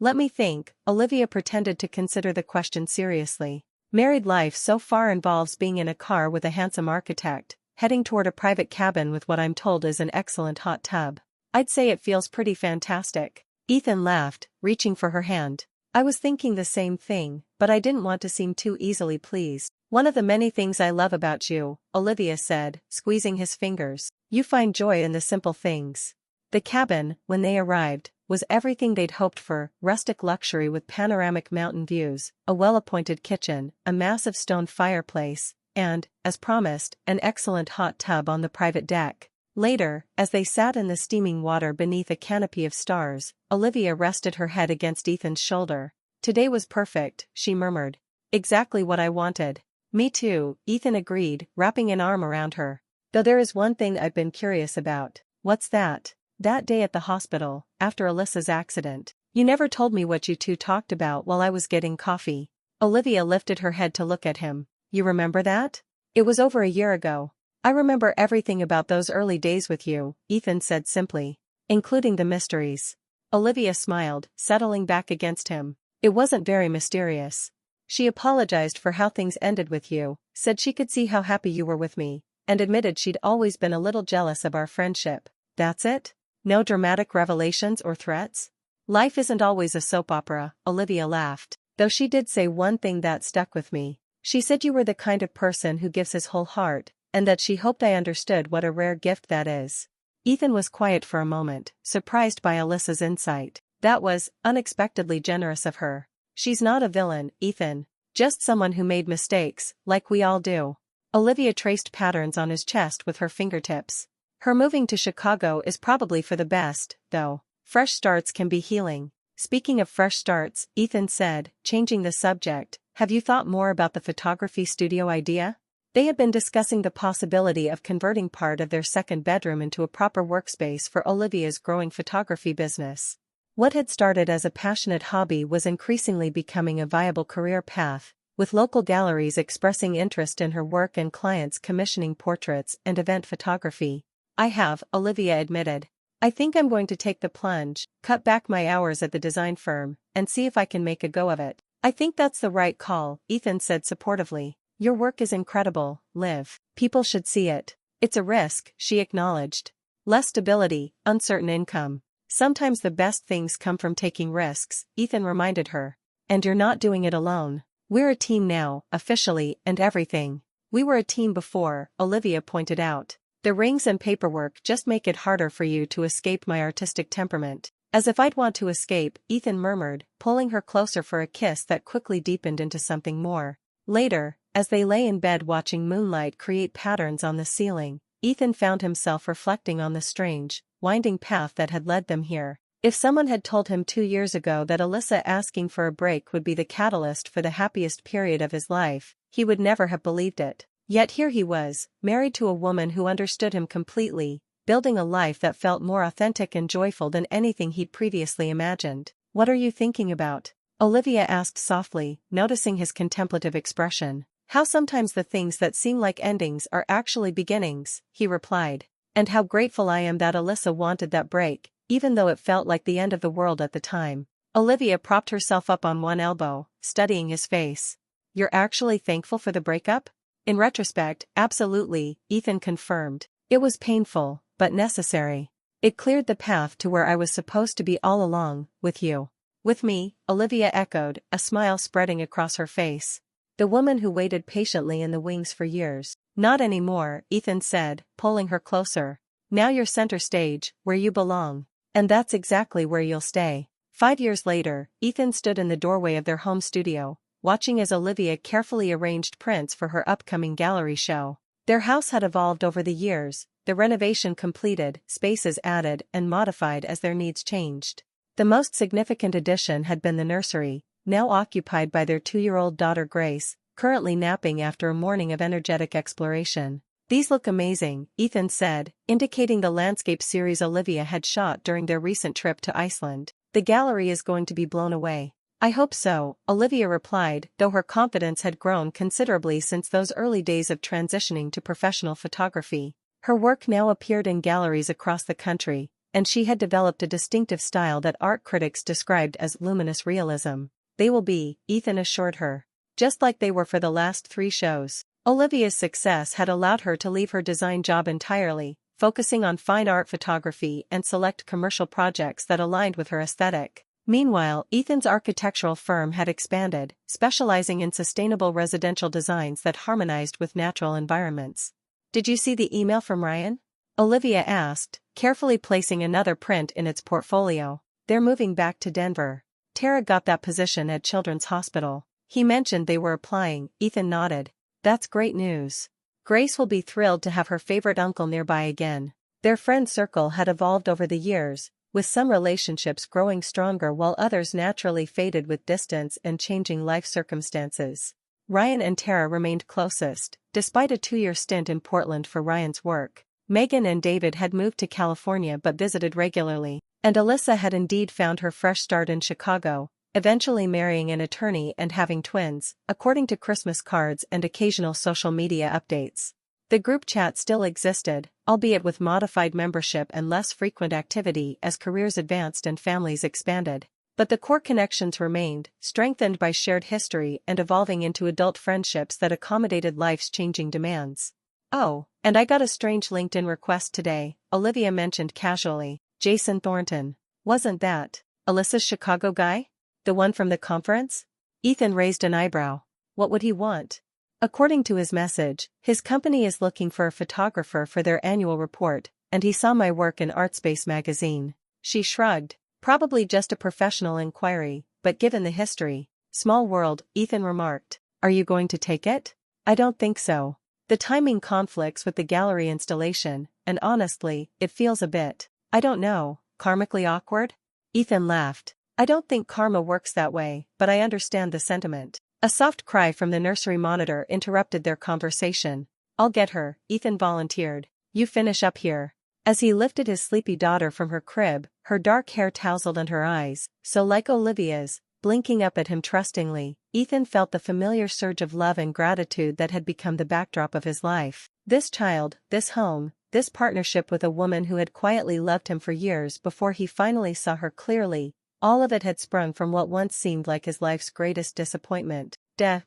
Let me think." Olivia pretended to consider the question seriously. "Married life so far involves being in a car with a handsome architect, heading toward a private cabin with what I'm told is an excellent hot tub. I'd say it feels pretty fantastic." Ethan laughed, reaching for her hand. "I was thinking the same thing, but I didn't want to seem too easily pleased." "One of the many things I love about you," Olivia said, squeezing his fingers. "You find joy in the simple things." The cabin, when they arrived, was everything they'd hoped for: rustic luxury with panoramic mountain views, a well-appointed kitchen, a massive stone fireplace, and, as promised, an excellent hot tub on the private deck. Later, as they sat in the steaming water beneath a canopy of stars, Olivia rested her head against Ethan's shoulder. "Today was perfect," she murmured. "Exactly what I wanted." "Me too," Ethan agreed, wrapping an arm around her. "Though there is one thing I've been curious about." "What's that?" "That day at the hospital, after Alyssa's accident. You never told me what you two talked about while I was getting coffee." Olivia lifted her head to look at him. "You remember that? It was over a year ago." "I remember everything about those early days with you," Ethan said simply. "Including the mysteries." Olivia smiled, settling back against him. "It wasn't very mysterious. She apologized for how things ended with you, said she could see how happy you were with me, and admitted she'd always been a little jealous of our friendship. That's it? No dramatic revelations or threats?" "Life isn't always a soap opera," Olivia laughed. "Though she did say one thing that stuck with me. She said you were the kind of person who gives his whole heart, and that she hoped I understood what a rare gift that is." Ethan was quiet for a moment, surprised by Alyssa's insight. That was unexpectedly generous of her. "She's not a villain, Ethan. Just someone who made mistakes, like we all do." Olivia traced patterns on his chest with her fingertips. "Her moving to Chicago is probably for the best, though. Fresh starts can be healing." "Speaking of fresh starts," Ethan said, changing the subject, "have you thought more about the photography studio idea?" They had been discussing the possibility of converting part of their second bedroom into a proper workspace for Olivia's growing photography business. What had started as a passionate hobby was increasingly becoming a viable career path, with local galleries expressing interest in her work and clients commissioning portraits and event photography. "I have," Olivia admitted. "I think I'm going to take the plunge, cut back my hours at the design firm, and see if I can make a go of it. I think that's the right call, Ethan said supportively. Your work is incredible, Liv. People should see it. It's a risk, she acknowledged. Less stability, uncertain income. Sometimes the best things come from taking risks, Ethan reminded her. And you're not doing it alone. We're a team now, officially, and everything. We were a team before, Olivia pointed out. The rings and paperwork just make it harder for you to escape my artistic temperament. As if I'd want to escape, Ethan murmured, pulling her closer for a kiss that quickly deepened into something more. Later, as they lay in bed watching moonlight create patterns on the ceiling, Ethan found himself reflecting on the strange, winding path that had led them here. If someone had told him 2 years ago that Alyssa asking for a break would be the catalyst for the happiest period of his life, he would never have believed it. Yet here he was, married to a woman who understood him completely, building a life that felt more authentic and joyful than anything he'd previously imagined. What are you thinking about? Olivia asked softly, noticing his contemplative expression. How sometimes the things that seem like endings are actually beginnings, he replied. And how grateful I am that Alyssa wanted that break, even though it felt like the end of the world at the time. Olivia propped herself up on one elbow, studying his face. You're actually thankful for the breakup? In retrospect, absolutely, Ethan confirmed. It was painful, but necessary. It cleared the path to where I was supposed to be all along, with you. With me, Olivia echoed, a smile spreading across her face. The woman who waited patiently in the wings for years. Not anymore, Ethan said, pulling her closer. Now you're center stage, where you belong. And that's exactly where you'll stay. 5 years later, Ethan stood in the doorway of their home studio, watching as Olivia carefully arranged prints for her upcoming gallery show. Their house had evolved over the years, the renovation completed, spaces added and modified as their needs changed. The most significant addition had been the nursery, now occupied by their 2-year-old daughter Grace, currently napping after a morning of energetic exploration. These look amazing, Ethan said, indicating the landscape series Olivia had shot during their recent trip to Iceland. The gallery is going to be blown away. I hope so, Olivia replied, though her confidence had grown considerably since those early days of transitioning to professional photography. Her work now appeared in galleries across the country, and she had developed a distinctive style that art critics described as luminous realism. They will be, Ethan assured her. Just like they were for the last 3 shows. Olivia's success had allowed her to leave her design job entirely, focusing on fine art photography and select commercial projects that aligned with her aesthetic. Meanwhile, Ethan's architectural firm had expanded, specializing in sustainable residential designs that harmonized with natural environments. Did you see the email from Ryan? Olivia asked, carefully placing another print in its portfolio. They're moving back to Denver. Tara got that position at Children's Hospital. He mentioned they were applying, Ethan nodded. That's great news. Grace will be thrilled to have her favorite uncle nearby again. Their friend circle had evolved over the years, with some relationships growing stronger while others naturally faded with distance and changing life circumstances. Ryan and Tara remained closest, despite a 2-year stint in Portland for Ryan's work. Megan and David had moved to California but visited regularly, and Alyssa had indeed found her fresh start in Chicago, eventually marrying an attorney and having twins, according to Christmas cards and occasional social media updates. The group chat still existed, albeit with modified membership and less frequent activity as careers advanced and families expanded. But the core connections remained, strengthened by shared history and evolving into adult friendships that accommodated life's changing demands. Oh, and I got a strange LinkedIn request today, Olivia mentioned casually. Jason Thornton. Wasn't that Alyssa's Chicago guy? The one from the conference? Ethan raised an eyebrow. What would he want? According to his message, his company is looking for a photographer for their annual report, and he saw my work in Artspace magazine. She shrugged. Probably just a professional inquiry, but given the history. Small world, Ethan remarked. Are you going to take it? I don't think so. The timing conflicts with the gallery installation, and honestly, it feels a bit, I don't know, karmically awkward? Ethan laughed. I don't think karma works that way, but I understand the sentiment. A soft cry from the nursery monitor interrupted their conversation. I'll get her, Ethan volunteered. You finish up here. As he lifted his sleepy daughter from her crib, her dark hair tousled on her eyes, so like Olivia's, blinking up at him trustingly, Ethan felt the familiar surge of love and gratitude that had become the backdrop of his life. This child, this home, this partnership with a woman who had quietly loved him for years before he finally saw her clearly, All of it had sprung from what once seemed like his life's greatest disappointment.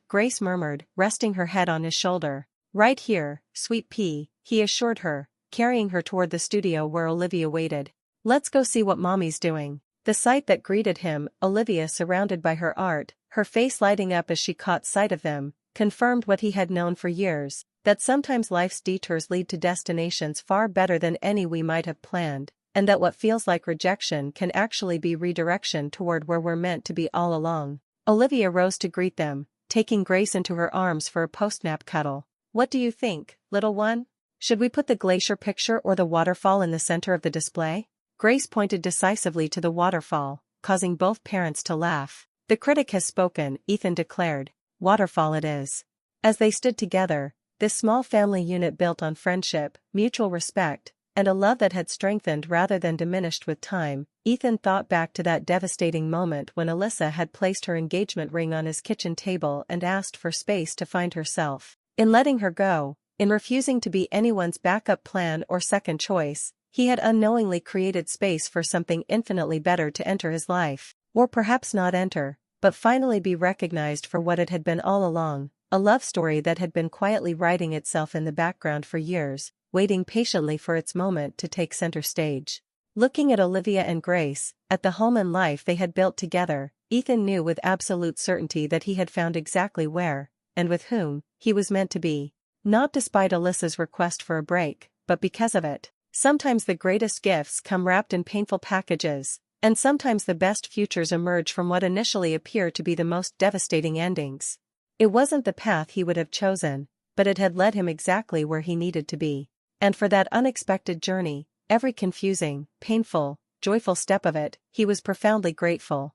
Grace murmured, resting her head on his shoulder. Right here, sweet pea, he assured her, carrying her toward the studio where Olivia waited. Let's go see what mommy's doing. The sight that greeted him, Olivia surrounded by her art, her face lighting up as she caught sight of them, confirmed what he had known for years, that sometimes life's detours lead to destinations far better than any we might have planned, and that what feels like rejection can actually be redirection toward where we're meant to be all along. Olivia rose to greet them, taking Grace into her arms for a post-nap cuddle. What do you think, little one? Should we put the glacier picture or the waterfall in the center of the display? Grace pointed decisively to the waterfall, causing both parents to laugh. The critic has spoken, Ethan declared. Waterfall it is. As they stood together, this small family unit built on friendship, mutual respect, and a love that had strengthened rather than diminished with time, Ethan thought back to that devastating moment when Alyssa had placed her engagement ring on his kitchen table and asked for space to find herself. In letting her go, in refusing to be anyone's backup plan or second choice, he had unknowingly created space for something infinitely better to enter his life, or perhaps not enter, but finally be recognized for what it had been all along, a love story that had been quietly writing itself in the background for years, waiting patiently for its moment to take center stage. Looking at Olivia and Grace, at the home and life they had built together, Ethan knew with absolute certainty that he had found exactly where, and with whom, he was meant to be. Not despite Alyssa's request for a break, but because of it. Sometimes the greatest gifts come wrapped in painful packages, and sometimes the best futures emerge from what initially appear to be the most devastating endings. It wasn't the path he would have chosen, but it had led him exactly where he needed to be. And for that unexpected journey, every confusing, painful, joyful step of it, he was profoundly grateful.